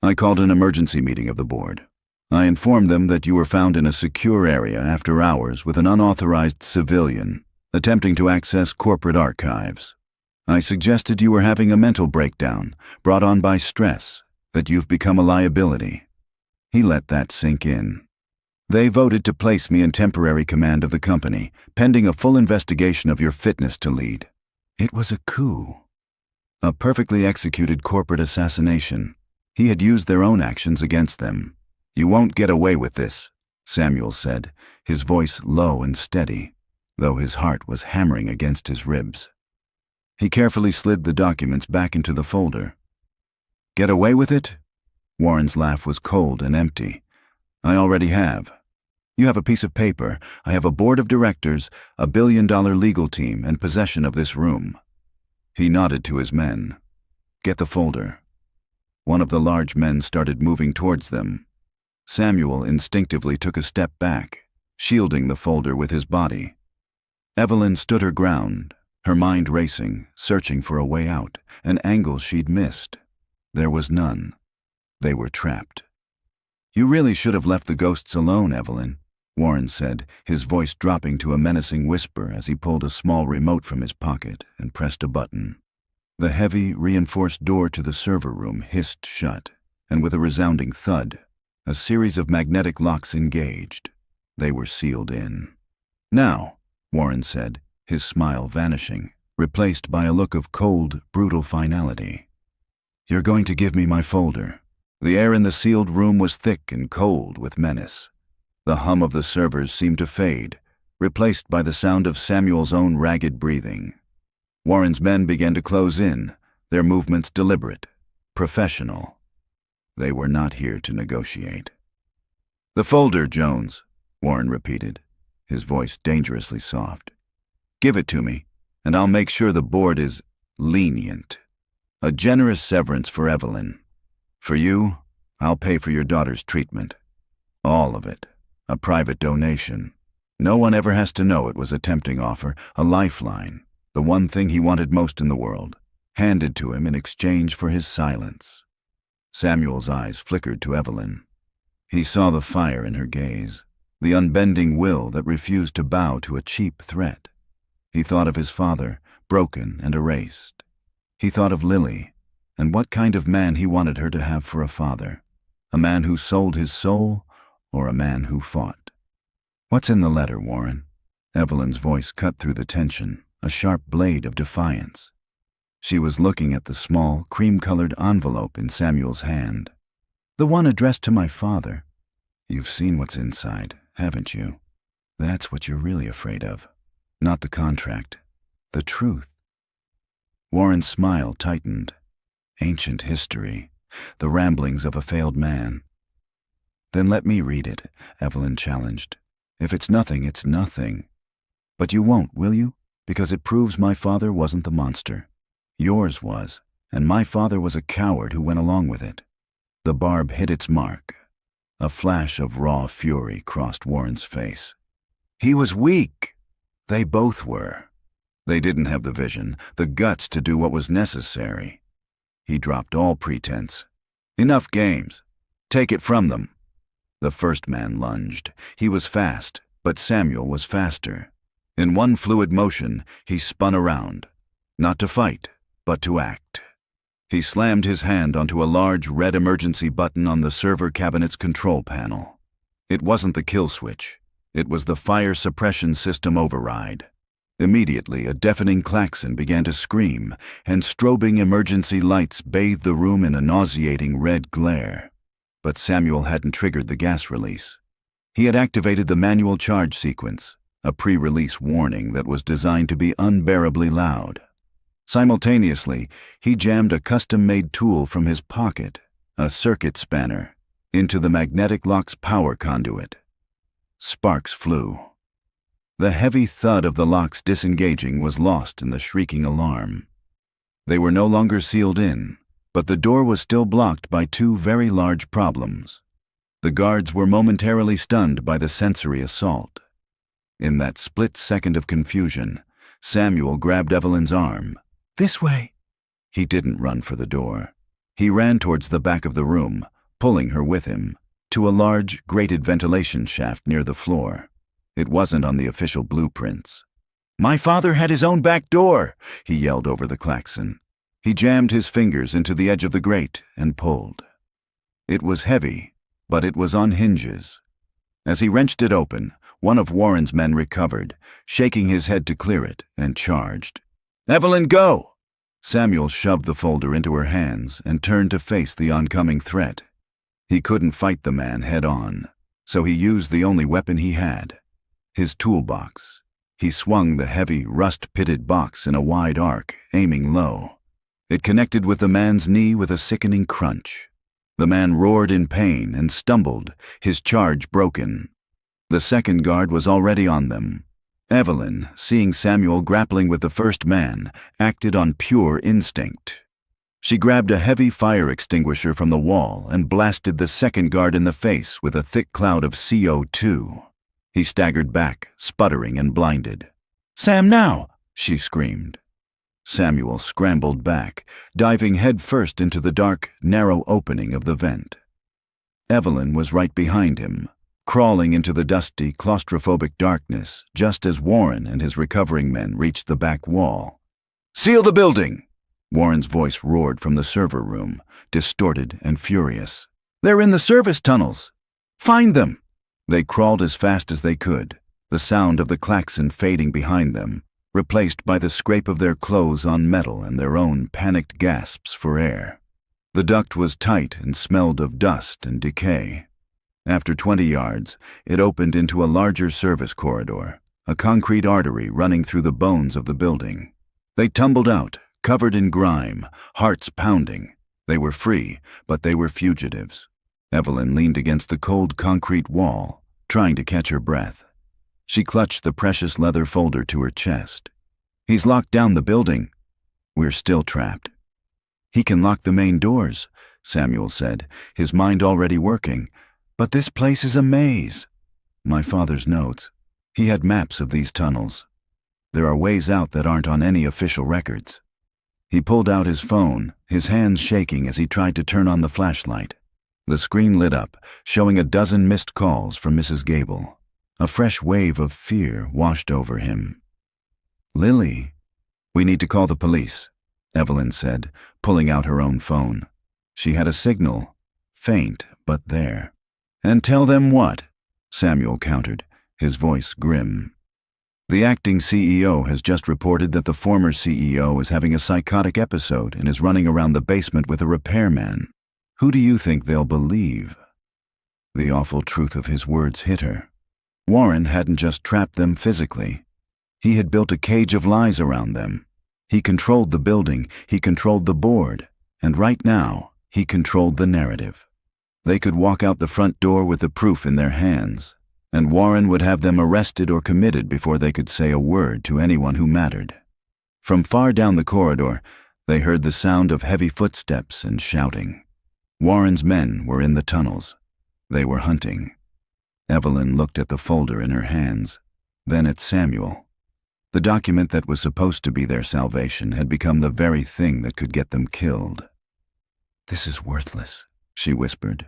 I called an emergency meeting of the board. I informed them that you were found in a secure area after hours with an unauthorized civilian attempting to access corporate archives. I suggested you were having a mental breakdown brought on by stress, that you've become a liability." He let that sink in. "They voted to place me in temporary command of the company, pending a full investigation of your fitness to lead. It was a coup. A perfectly executed corporate assassination. He had used their own actions against them. You won't get away with this," Samuel said, his voice low and steady, though his heart was hammering against his ribs. He carefully slid the documents back into the folder. "Get away with it?" Warren's laugh was cold and empty. "I already have. You have a piece of paper. I have a board of directors, a billion-dollar legal team, and possession of this room." He nodded to his men. "Get the folder." One of the large men started moving towards them. Samuel instinctively took a step back, shielding the folder with his body. Evelyn stood her ground, her mind racing, searching for a way out, an angle she'd missed. There was none. They were trapped. "You really should have left the ghosts alone, Evelyn," Warren said, his voice dropping to a menacing whisper as he pulled a small remote from his pocket and pressed a button. The heavy, reinforced door to the server room hissed shut, and with a resounding thud, a series of magnetic locks engaged. They were sealed in. "Now," Warren said, his smile vanishing, replaced by a look of cold, brutal finality. "You're going to give me my folder." The air in the sealed room was thick and cold with menace. The hum of the servers seemed to fade, replaced by the sound of Samuel's own ragged breathing. Warren's men began to close in, their movements deliberate, professional. They were not here to negotiate. "The folder, Jones," Warren repeated, his voice dangerously soft. "Give it to me, and I'll make sure the board is lenient. A generous severance for Evelyn. For you, I'll pay for your daughter's treatment. All of it. A private donation. No one ever has to know it was a tempting offer, a lifeline, the one thing he wanted most in the world, handed to him in exchange for his silence." Samuel's eyes flickered to Evelyn. He saw the fire in her gaze, the unbending will that refused to bow to a cheap threat. He thought of his father, broken and erased. He thought of Lily, and what kind of man he wanted her to have for a father. A man who sold his soul, or a man who fought. "What's in the letter, Warren?" Evelyn's voice cut through the tension, a sharp blade of defiance. She was looking at the small, cream-colored envelope in Samuel's hand. "The one addressed to my father." "You've seen what's inside, haven't you? That's what you're really afraid of. Not the contract. The truth." Warren's smile tightened. Ancient history. The ramblings of a failed man. "Then let me read it," Evelyn challenged. "If it's nothing, it's nothing. But you won't, will you? Because it proves my father wasn't the monster. Yours was, and my father was a coward who went along with it." The barb hit its mark. A flash of raw fury crossed Warren's face. He was weak. They both were. They didn't have the vision, the guts to do what was necessary. He dropped all pretense. "Enough games. Take it from them." The first man lunged. He was fast, but Samuel was faster. In one fluid motion, he spun around. Not to fight, but to act. He slammed his hand onto a large red emergency button on the server cabinet's control panel. It wasn't the kill switch. It was the fire suppression system override. Immediately, a deafening klaxon began to scream, and strobing emergency lights bathed the room in a nauseating red glare. But Samuel hadn't triggered the gas release. He had activated the manual charge sequence, a pre-release warning that was designed to be unbearably loud. Simultaneously, he jammed a custom-made tool from his pocket, a circuit spanner, into the magnetic lock's power conduit. Sparks flew. The heavy thud of the locks disengaging was lost in the shrieking alarm. They were no longer sealed in, but the door was still blocked by two very large problems. The guards were momentarily stunned by the sensory assault. In that split second of confusion, Samuel grabbed Evelyn's arm. "This way." He didn't run for the door. He ran towards the back of the room, pulling her with him, to a large, grated ventilation shaft near the floor. It wasn't on the official blueprints. "My father had his own back door," he yelled over the klaxon. He jammed his fingers into the edge of the grate and pulled. It was heavy, but it was on hinges. As he wrenched it open, one of Warren's men recovered, shaking his head to clear it, and charged. "Evelyn, go!" Samuel shoved the folder into her hands and turned to face the oncoming threat. He couldn't fight the man head-on, so he used the only weapon he had, his toolbox. He swung the heavy, rust-pitted box in a wide arc, aiming low. It connected with the man's knee with a sickening crunch. The man roared in pain and stumbled, his charge broken. The second guard was already on them. Evelyn, seeing Samuel grappling with the first man, acted on pure instinct. She grabbed a heavy fire extinguisher from the wall and blasted the second guard in the face with a thick cloud of CO2. He staggered back, sputtering and blinded. "Sam, now!" she screamed. Samuel scrambled back, diving headfirst into the dark, narrow opening of the vent. Evelyn was right behind him, crawling into the dusty, claustrophobic darkness just as Warren and his recovering men reached the back wall. "Seal the building!" Warren's voice roared from the server room, distorted and furious. "They're in the service tunnels! Find them!" They crawled as fast as they could, the sound of the klaxon fading behind them, replaced by the scrape of their clothes on metal and their own panicked gasps for air. The duct was tight and smelled of dust and decay. After 20 yards, it opened into a larger service corridor, a concrete artery running through the bones of the building. They tumbled out, covered in grime, hearts pounding. They were free, but they were fugitives. Evelyn leaned against the cold concrete wall, trying to catch her breath. She clutched the precious leather folder to her chest. "He's locked down the building. We're still trapped." "He can lock the main doors," Samuel said, his mind already working. "But this place is a maze." My father's notes. He had maps of these tunnels. There are ways out that aren't on any official records. He pulled out his phone, his hands shaking as he tried to turn on the flashlight. The screen lit up, showing a dozen missed calls from Mrs. Gable. A fresh wave of fear washed over him. "Lily, we need to call the police," Evelyn said, pulling out her own phone. She had a signal, faint but there. "And tell them what?" Samuel countered, his voice grim. "The acting CEO has just reported that the former CEO is having a psychotic episode and is running around the basement with a repairman. Who do you think they'll believe?" The awful truth of his words hit her. Warren hadn't just trapped them physically. He had built a cage of lies around them. He controlled the building, he controlled the board, and right now, he controlled the narrative. They could walk out the front door with the proof in their hands, and Warren would have them arrested or committed before they could say a word to anyone who mattered. From far down the corridor, they heard the sound of heavy footsteps and shouting. Warren's men were in the tunnels. They were hunting. Evelyn looked at the folder in her hands, then at Samuel. The document that was supposed to be their salvation had become the very thing that could get them killed. "This is worthless," she whispered.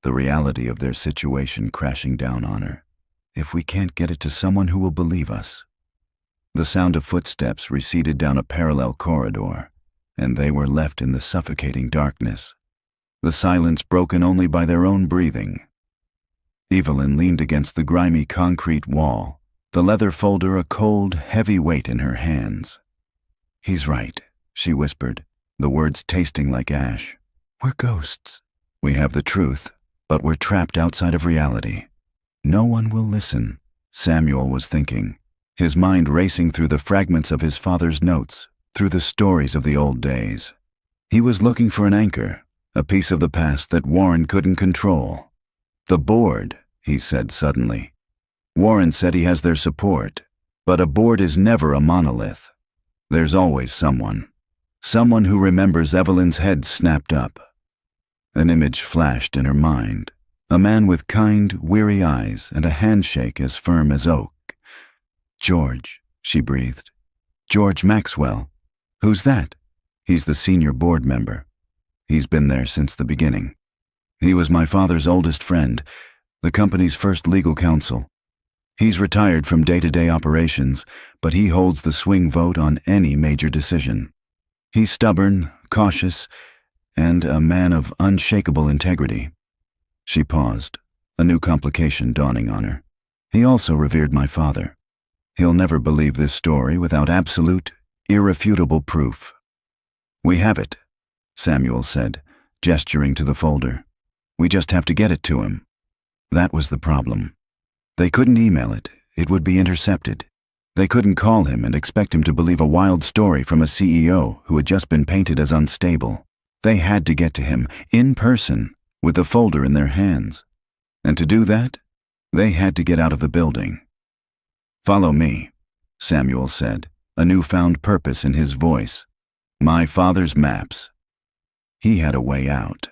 the reality of their situation crashing down on her. If we can't get it to someone who will believe us. The sound of footsteps receded down a parallel corridor, and they were left in the suffocating darkness, the silence broken only by their own breathing. Evelyn leaned against the grimy concrete wall, the leather folder a cold, heavy weight in her hands. "He's right," she whispered, the words tasting like ash. "We're ghosts. We have the truth, but we're trapped outside of reality. No one will listen," Samuel was thinking, his mind racing through the fragments of his father's notes, through the stories of the old days. He was looking for an anchor, a piece of the past that Warren couldn't control. "The board," he said suddenly. "Warren said he has their support, but a board is never a monolith. There's always someone. Someone who remembers." Evelyn's head snapped up. An image flashed in her mind. A man with kind, weary eyes and a handshake as firm as oak. "George," she breathed. "George Maxwell. Who's that?" "He's the senior board member. He's been there since the beginning. He was my father's oldest friend, the company's first legal counsel. He's retired from day-to-day operations, but he holds the swing vote on any major decision. He's stubborn, cautious, and a man of unshakable integrity." She paused, a new complication dawning on her. "He also revered my father. He'll never believe this story without absolute, irrefutable proof." "We have it," Samuel said, gesturing to the folder. "We just have to get it to him." That was the problem. They couldn't email it. It would be intercepted. They couldn't call him and expect him to believe a wild story from a CEO who had just been painted as unstable. They had to get to him, in person, with the folder in their hands. And to do that, they had to get out of the building. "Follow me," Samuel said, a newfound purpose in his voice. "My father's maps." He had a way out.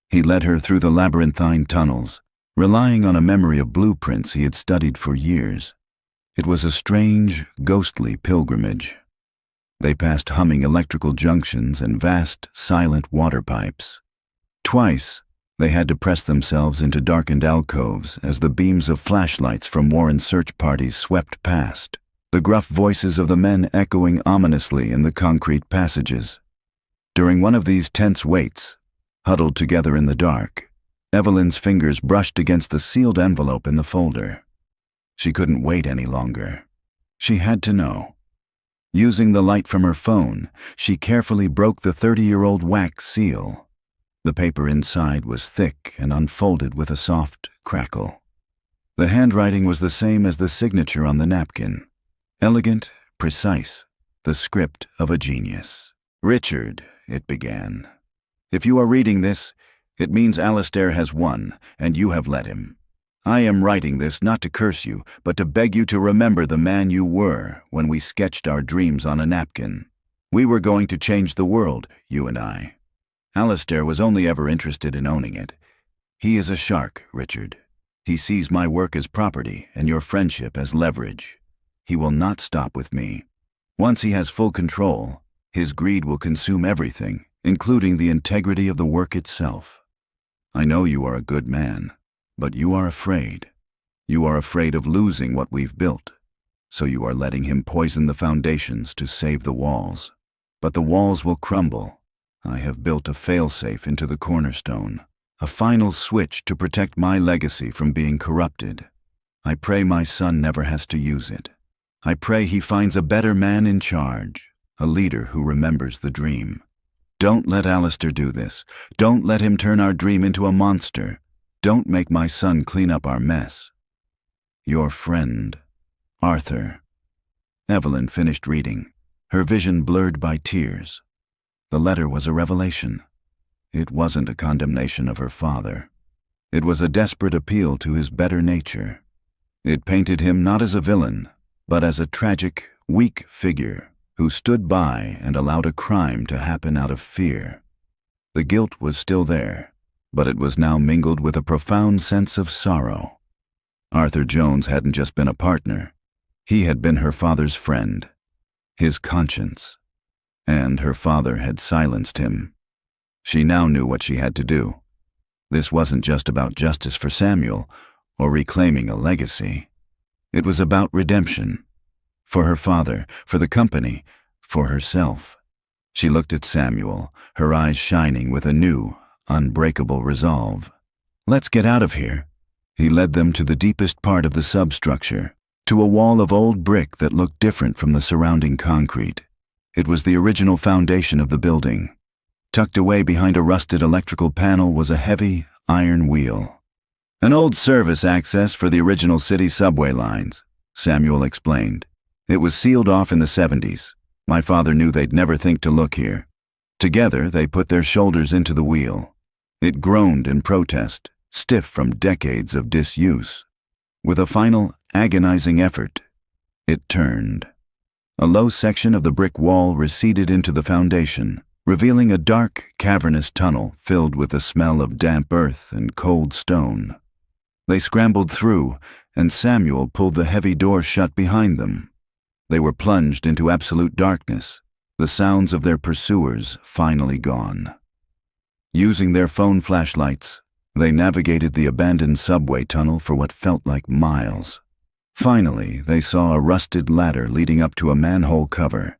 He led her through the labyrinthine tunnels, relying on a memory of blueprints he had studied for years. It was a strange, ghostly pilgrimage. They passed humming electrical junctions and vast, silent water pipes. Twice, they had to press themselves into darkened alcoves as the beams of flashlights from Warren's search parties swept past, the gruff voices of the men echoing ominously in the concrete passages. During one of these tense waits, huddled together in the dark, Evelyn's fingers brushed against the sealed envelope in the folder. She couldn't wait any longer. She had to know. Using the light from her phone, she carefully broke the 30-year-old wax seal. The paper inside was thick and unfolded with a soft crackle. The handwriting was the same as the signature on the napkin. Elegant, precise, the script of a genius. "Richard," it began. "If you are reading this, it means Alistair has won, and you have let him. I am writing this not to curse you, but to beg you to remember the man you were when we sketched our dreams on a napkin. We were going to change the world, you and I. Alistair was only ever interested in owning it. He is a shark, Richard. He sees my work as property and your friendship as leverage. He will not stop with me. Once he has full control, his greed will consume everything, including the integrity of the work itself. I know you are a good man, but you are afraid. You are afraid of losing what we've built, so you are letting him poison the foundations to save the walls. But the walls will crumble. I have built a failsafe into the cornerstone, a final switch to protect my legacy from being corrupted. I pray my son never has to use it. I pray he finds a better man in charge, a leader who remembers the dream. Don't let Alistair do this. Don't let him turn our dream into a monster. Don't make my son clean up our mess. Your friend, Arthur." Evelyn finished reading, her vision blurred by tears. The letter was a revelation. It wasn't a condemnation of her father. It was a desperate appeal to his better nature. It painted him not as a villain, but as a tragic, weak figure who stood by and allowed a crime to happen out of fear. The guilt was still there, but it was now mingled with a profound sense of sorrow. Arthur Jones hadn't just been a partner. He had been her father's friend, his conscience. And her father had silenced him. She now knew what she had to do. This wasn't just about justice for Samuel or reclaiming a legacy. It was about redemption. For her father, for the company, for herself. She looked at Samuel, her eyes shining with a new, unbreakable resolve. "Let's get out of here." He led them to the deepest part of the substructure, to a wall of old brick that looked different from the surrounding concrete. It was the original foundation of the building. Tucked away behind a rusted electrical panel was a heavy, iron wheel. "An old service access for the original city subway lines," Samuel explained. "It was sealed off in the 70s. My father knew they'd never think to look here." Together, they put their shoulders into the wheel. It groaned in protest, stiff from decades of disuse. With a final, agonizing effort, it turned. A low section of the brick wall receded into the foundation, revealing a dark, cavernous tunnel filled with the smell of damp earth and cold stone. They scrambled through, and Samuel pulled the heavy door shut behind them. They were plunged into absolute darkness, the sounds of their pursuers finally gone. Using their phone flashlights, they navigated the abandoned subway tunnel for what felt like miles. Finally, they saw a rusted ladder leading up to a manhole cover.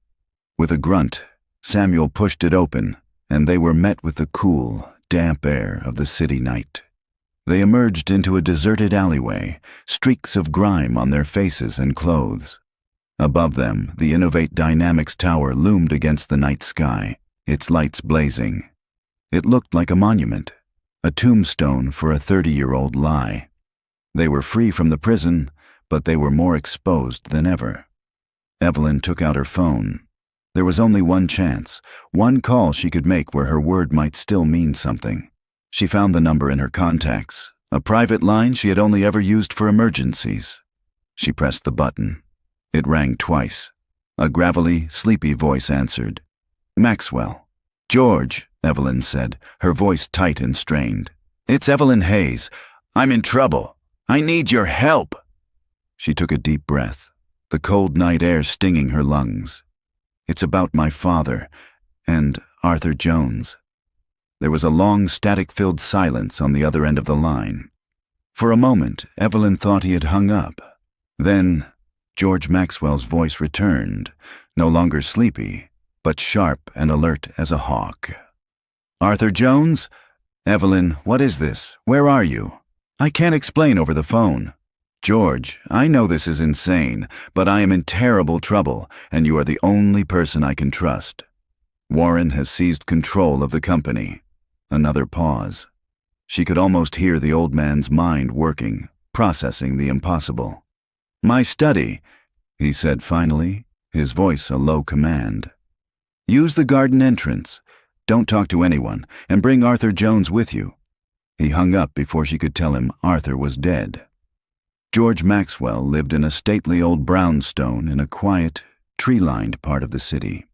With a grunt, Samuel pushed it open, and they were met with the cool, damp air of the city night. They emerged into a deserted alleyway, streaks of grime on their faces and clothes. Above them, the Innovate Dynamics Tower loomed against the night sky, its lights blazing. It looked like a monument, a tombstone for a 30-year-old lie. They were free from the prison, but they were more exposed than ever. Evelyn took out her phone. There was only one chance, one call she could make where her word might still mean something. She found the number in her contacts, a private line she had only ever used for emergencies. She pressed the button. It rang twice. A gravelly, sleepy voice answered. "Maxwell." "George," Evelyn said, her voice tight and strained. "It's Evelyn Hayes. I'm in trouble. I need your help." She took a deep breath, the cold night air stinging her lungs. "It's about my father and Arthur Jones." There was a long, static-filled silence on the other end of the line. For a moment, Evelyn thought he had hung up. Then, George Maxwell's voice returned, no longer sleepy, but sharp and alert as a hawk. "Arthur Jones? Evelyn, what is this? Where are you? I can't explain over the phone." "George, I know this is insane, but I am in terrible trouble, and you are the only person I can trust. Warren has seized control of the company." Another pause. She could almost hear the old man's mind working, processing the impossible. "My study," he said finally, his voice a low command. "Use the garden entrance. Don't talk to anyone, and bring Arthur Jones with you." He hung up before she could tell him Arthur was dead. George Maxwell lived in a stately old brownstone in a quiet, tree-lined part of the city.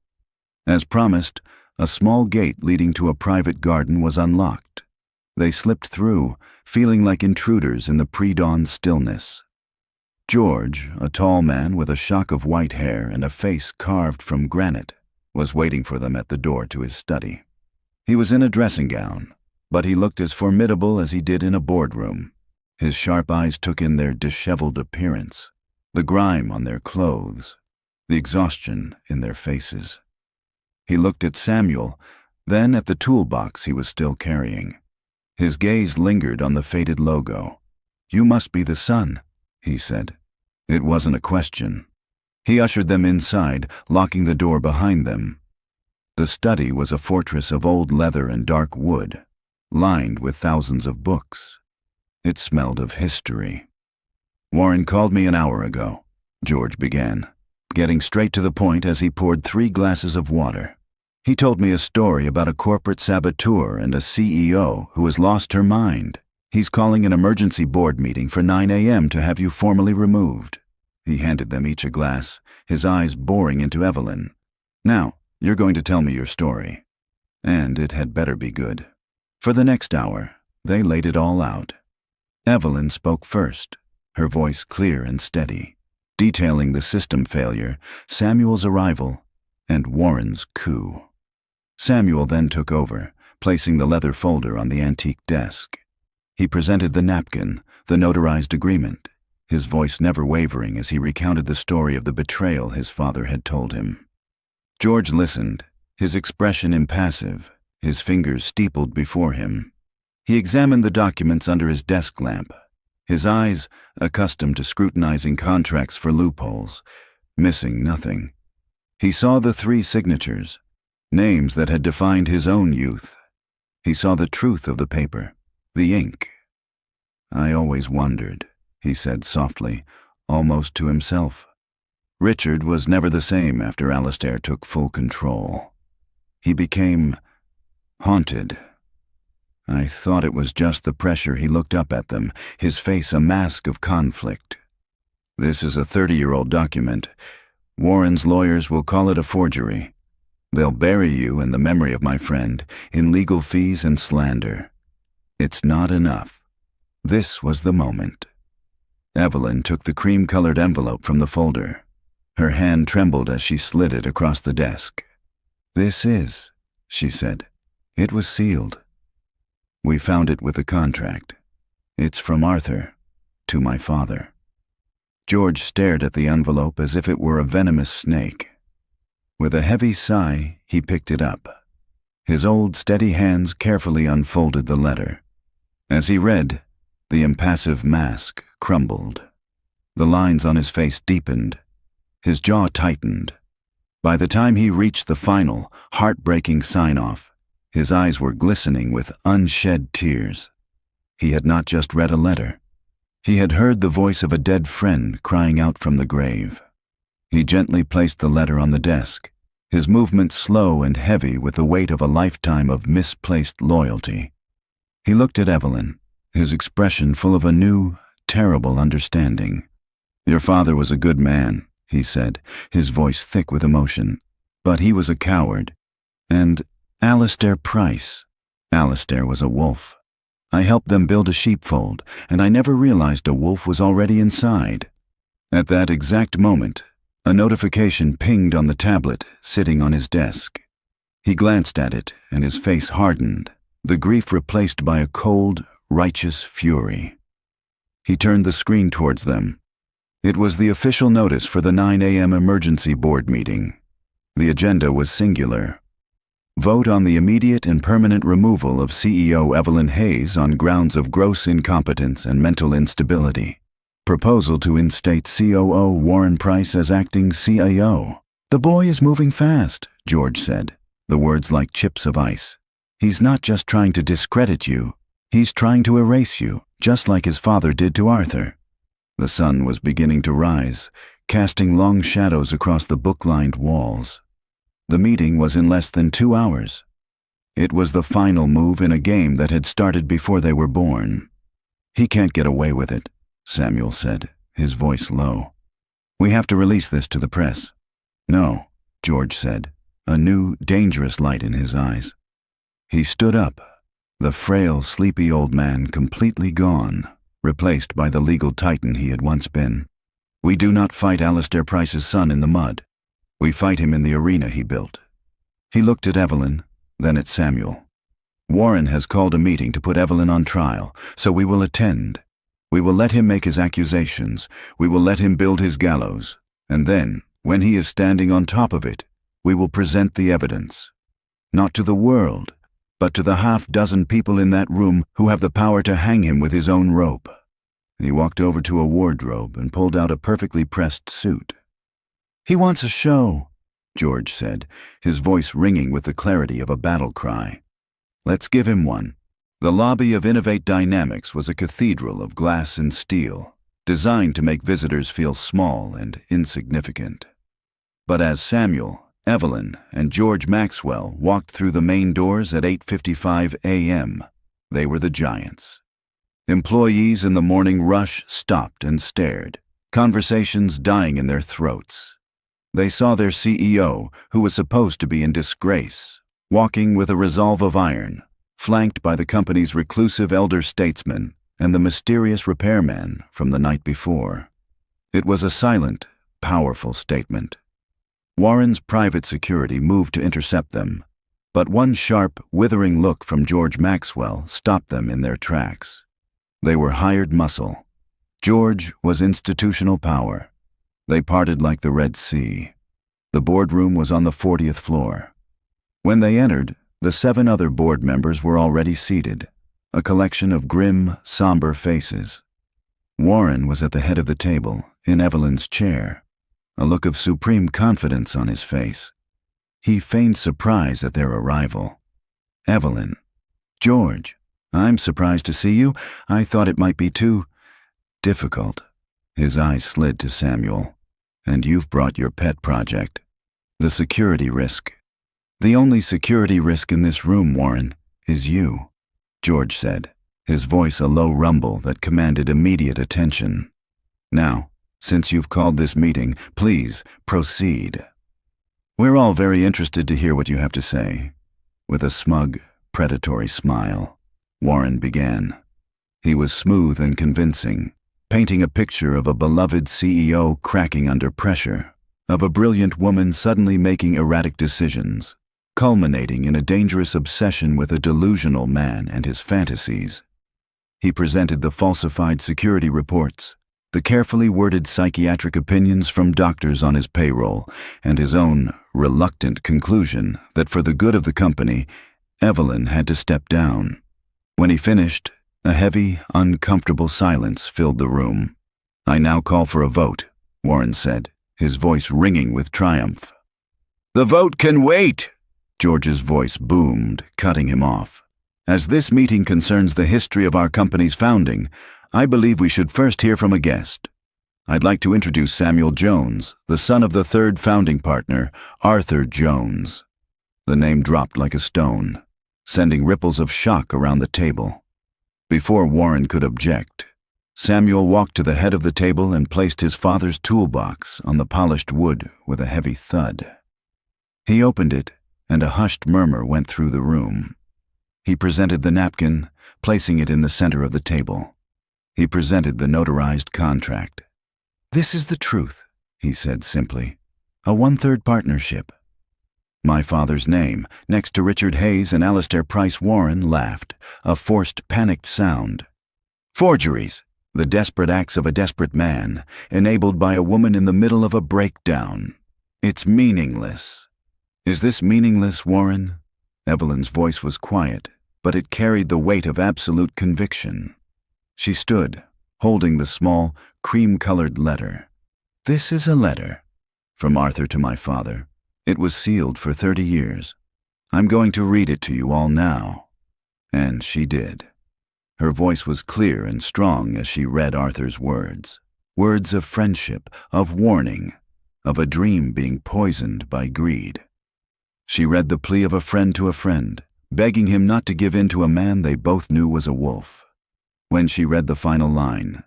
As promised, a small gate leading to a private garden was unlocked. They slipped through, feeling like intruders in the pre-dawn stillness. George, a tall man with a shock of white hair and a face carved from granite, was waiting for them at the door to his study. He was in a dressing gown, but he looked as formidable as he did in a boardroom. His sharp eyes took in their disheveled appearance, the grime on their clothes, the exhaustion in their faces. He looked at Samuel, then at the toolbox he was still carrying. His gaze lingered on the faded logo. "You must be the son," he said. It wasn't a question. He ushered them inside, locking the door behind them. The study was a fortress of old leather and dark wood, lined with thousands of books. It smelled of history. "Warren called me an hour ago," George began, getting straight to the point as he poured 3 glasses of water. "He told me a story about a corporate saboteur and a CEO who has lost her mind. He's calling an emergency board meeting for 9 a.m. to have you formally removed." He handed them each a glass, his eyes boring into Evelyn. "Now, you're going to tell me your story. And it had better be good." For the next hour, they laid it all out. Evelyn spoke first, her voice clear and steady, detailing the system failure, Samuel's arrival, and Warren's coup. Samuel then took over, placing the leather folder on the antique desk. He presented the napkin, the notarized agreement, his voice never wavering as he recounted the story of the betrayal his father had told him. George listened, his expression impassive, his fingers steepled before him. He examined the documents under his desk lamp, his eyes, accustomed to scrutinizing contracts for loopholes, missing nothing. He saw the 3 signatures, names that had defined his own youth. He saw the truth of the paper, the ink. "I always wondered," he said softly, almost to himself. Richard was never the same after Alistair took full control. He became haunted. I thought it was just the pressure. He looked up at them, his face a mask of conflict. "This is a 30-year-old document. Warren's lawyers will call it a forgery. They'll bury you and the memory of my friend in legal fees and slander. It's not enough." This was the moment. Evelyn took the cream-colored envelope from the folder. Her hand trembled as she slid it across the desk. "This is," she said. "It was sealed. We found it with the contract. It's from Arthur, to my father." George stared at the envelope as if it were a venomous snake. With a heavy sigh, he picked it up. His old, steady hands carefully unfolded the letter. As he read, the impassive mask crumbled. The lines on his face deepened. His jaw tightened. By the time he reached the final, heartbreaking sign-off, his eyes were glistening with unshed tears. He had not just read a letter. He had heard the voice of a dead friend crying out from the grave. He gently placed the letter on the desk, his movements slow and heavy with the weight of a lifetime of misplaced loyalty. He looked at Evelyn, his expression full of a new, terrible understanding. "Your father was a good man," he said, his voice thick with emotion. "But he was a coward. And Alistair Price. Alistair was a wolf. I helped them build a sheepfold, and I never realized a wolf was already inside." At that exact moment, a notification pinged on the tablet sitting on his desk. He glanced at it, and his face hardened, the grief replaced by a cold, righteous fury. He turned the screen towards them. It was the official notice for the 9 a.m. emergency board meeting. The agenda was singular. Vote on the immediate and permanent removal of CEO Evelyn Hayes on grounds of gross incompetence and mental instability. Proposal to instate COO Warren Price as acting CIO. "The boy is moving fast," George said, the words like chips of ice. "He's not just trying to discredit you, he's trying to erase you, just like his father did to Arthur." The sun was beginning to rise, casting long shadows across the book-lined walls. The meeting was in less than 2 hours. It was the final move in a game that had started before they were born. "He can't get away with it," Samuel said, his voice low. "We have to release this to the press." "No," George said, a new, dangerous light in his eyes. He stood up, the frail, sleepy old man completely gone, replaced by the legal titan he had once been. "We do not fight Alistair Price's son in the mud. We fight him in the arena he built." He looked at Evelyn, then at Samuel. "Warren has called a meeting to put Evelyn on trial, so we will attend. We will let him make his accusations. We will let him build his gallows. And then, when he is standing on top of it, we will present the evidence. Not to the world, but to the half-dozen people in that room who have the power to hang him with his own rope." He walked over to a wardrobe and pulled out a perfectly pressed suit. "He wants a show," George said, his voice ringing with the clarity of a battle cry. "Let's give him one." The lobby of Innovate Dynamics was a cathedral of glass and steel, designed to make visitors feel small and insignificant. But as Samuel, Evelyn, and George Maxwell walked through the main doors at 8:55 a.m., they were the giants. Employees in the morning rush stopped and stared, conversations dying in their throats. They saw their CEO, who was supposed to be in disgrace, walking with a resolve of iron, flanked by the company's reclusive elder statesman and the mysterious repairman from the night before. It was a silent, powerful statement. Warren's private security moved to intercept them, but one sharp, withering look from George Maxwell stopped them in their tracks. They were hired muscle. George was institutional power. They parted like the Red Sea. The boardroom was on the 40th floor. When they entered, the 7 other board members were already seated, a collection of grim, somber faces. Warren was at the head of the table, in Evelyn's chair, a look of supreme confidence on his face. He feigned surprise at their arrival. "Evelyn, George, I'm surprised to see you. I thought it might be too difficult." His eyes slid to Samuel. "And you've brought your pet project. The security risk." "The only security risk in this room, Warren, is you," George said, his voice a low rumble that commanded immediate attention. "Now, since you've called this meeting, please proceed." "We're all very interested to hear what you have to say." With a smug, predatory smile, Warren began. He was smooth and convincing, painting a picture of a beloved CEO cracking under pressure, of a brilliant woman suddenly making erratic decisions, culminating in a dangerous obsession with a delusional man and his fantasies. He presented the falsified security reports, the carefully worded psychiatric opinions from doctors on his payroll, and his own reluctant conclusion that for the good of the company, Evelyn had to step down. When he finished, a heavy, uncomfortable silence filled the room. "I now call for a vote," Warren said, his voice ringing with triumph. "The vote can wait," George's voice boomed, cutting him off. "As this meeting concerns the history of our company's founding, I believe we should first hear from a guest. I'd like to introduce Samuel Jones, the son of the 3rd founding partner, Arthur Jones." The name dropped like a stone, sending ripples of shock around the table. Before Warren could object, Samuel walked to the head of the table and placed his father's toolbox on the polished wood with a heavy thud. He opened it, and a hushed murmur went through the room. He presented the napkin, placing it in the center of the table. He presented the notarized contract. "This is the truth," he said simply. "A 1/3 partnership." My father's name, next to Richard Hayes and Alastair Price Warren, laughed, a forced, panicked sound. "Forgeries, the desperate acts of a desperate man, enabled by a woman in the middle of a breakdown. It's meaningless." "Is this meaningless, Warren?" Evelyn's voice was quiet, but it carried the weight of absolute conviction. She stood, holding the small, cream-colored letter. "This is a letter from Arthur to my father. It was sealed for 30 years. I'm going to read it to you all now." And she did. Her voice was clear and strong as she read Arthur's words. Words of friendship, of warning, of a dream being poisoned by greed. She read the plea of a friend to a friend, begging him not to give in to a man they both knew was a wolf. When she read the final line,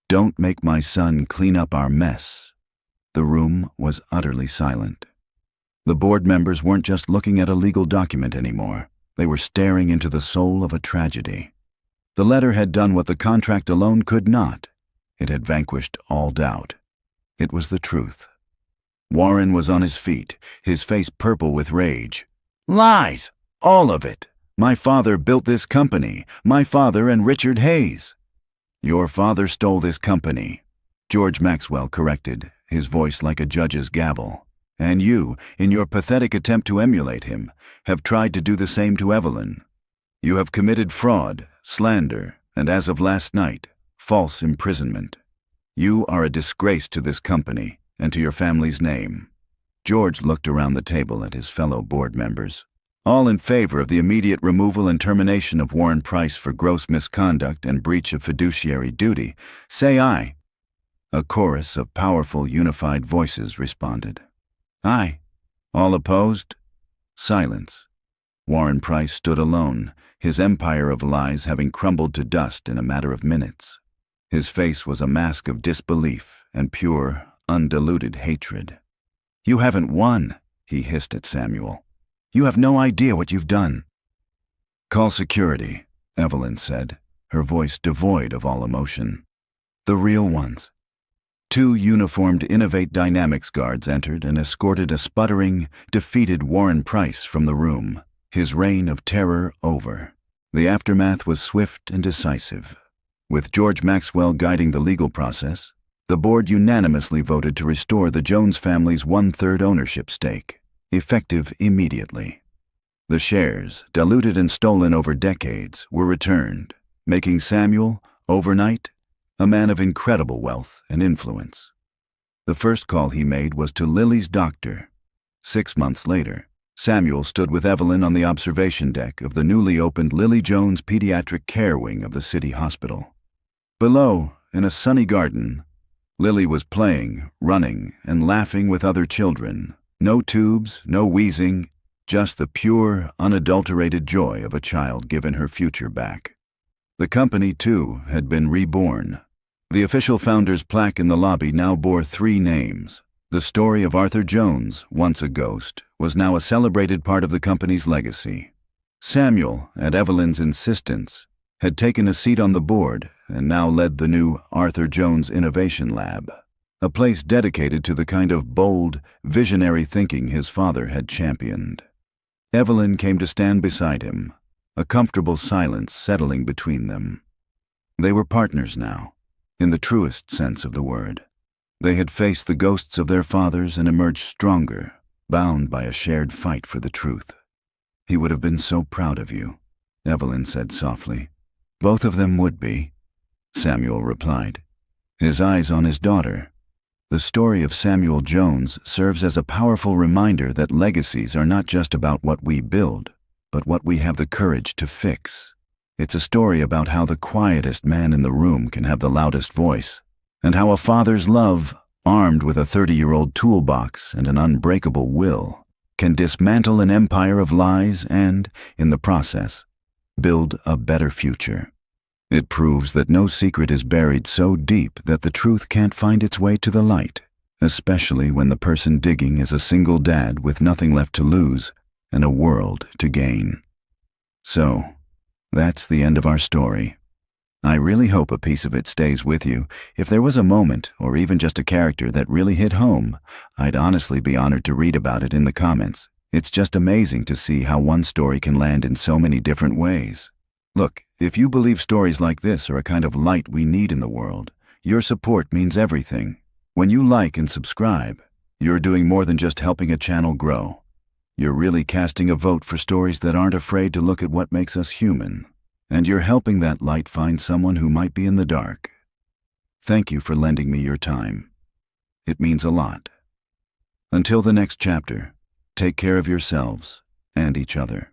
"Don't make my son clean up our mess," the room was utterly silent. The board members weren't just looking at a legal document anymore. They were staring into the soul of a tragedy. The letter had done what the contract alone could not. It had vanquished all doubt. It was the truth. Warren was on his feet, his face purple with rage. "Lies! All of it! My father built this company. My father and Richard Hayes." "Your father stole this company," George Maxwell corrected, his voice like a judge's gavel. "And you, in your pathetic attempt to emulate him, have tried to do the same to Evelyn. You have committed fraud, slander, and as of last night, false imprisonment. You are a disgrace to this company and to your family's name." George looked around the table at his fellow board members. "All in favor of the immediate removal and termination of Warren Price for gross misconduct and breach of fiduciary duty, say aye." A chorus of powerful, unified voices responded. "Aye." All opposed? Silence. Warren Price stood alone, his empire of lies having crumbled to dust in a matter of minutes. His face was a mask of disbelief and pure, undiluted hatred. "You haven't won," he hissed at Samuel. "You have no idea what you've done." "Call security," Evelyn said, her voice devoid of all emotion. "The real ones." 2 uniformed Innovate Dynamics guards entered and escorted a sputtering, defeated Warren Price from the room, his reign of terror over. The aftermath was swift and decisive. With George Maxwell guiding the legal process, the board unanimously voted to restore the Jones family's 1/3 ownership stake, effective immediately. The shares, diluted and stolen over decades, were returned, making Samuel, overnight, a man of incredible wealth and influence. The first call he made was to Lily's doctor. 6 months later, Samuel stood with Evelyn on the observation deck of the newly opened Lily Jones Pediatric Care Wing of the city hospital. Below, in a sunny garden, Lily was playing, running, and laughing with other children. No tubes, no wheezing, just the pure, unadulterated joy of a child given her future back. The company, too, had been reborn. The official founder's plaque in the lobby now bore 3 names. The story of Arthur Jones, once a ghost, was now a celebrated part of the company's legacy. Samuel, at Evelyn's insistence, had taken a seat on the board and now led the new Arthur Jones Innovation Lab, a place dedicated to the kind of bold, visionary thinking his father had championed. Evelyn came to stand beside him, a comfortable silence settling between them. They were partners now, in the truest sense of the word. They had faced the ghosts of their fathers and emerged stronger, bound by a shared fight for the truth. "He would have been so proud of you," Evelyn said softly. "Both of them would be," Samuel replied, his eyes on his daughter. The story of Samuel Jones serves as a powerful reminder that legacies are not just about what we build, but what we have the courage to fix. It's a story about how the quietest man in the room can have the loudest voice, and how a father's love, armed with a 30-year-old toolbox and an unbreakable will, can dismantle an empire of lies and, in the process, build a better future. It proves that no secret is buried so deep that the truth can't find its way to the light, especially when the person digging is a single dad with nothing left to lose and a world to gain. So, that's the end of our story. I really hope a piece of it stays with you. If there was a moment, or even just a character that really hit home, I'd honestly be honored to read about it in the comments. It's just amazing to see how one story can land in so many different ways. Look, if you believe stories like this are a kind of light we need in the world, your support means everything. When you like and subscribe, you're doing more than just helping a channel grow. You're really casting a vote for stories that aren't afraid to look at what makes us human. And you're helping that light find someone who might be in the dark. Thank you for lending me your time. It means a lot. Until the next chapter, take care of yourselves and each other.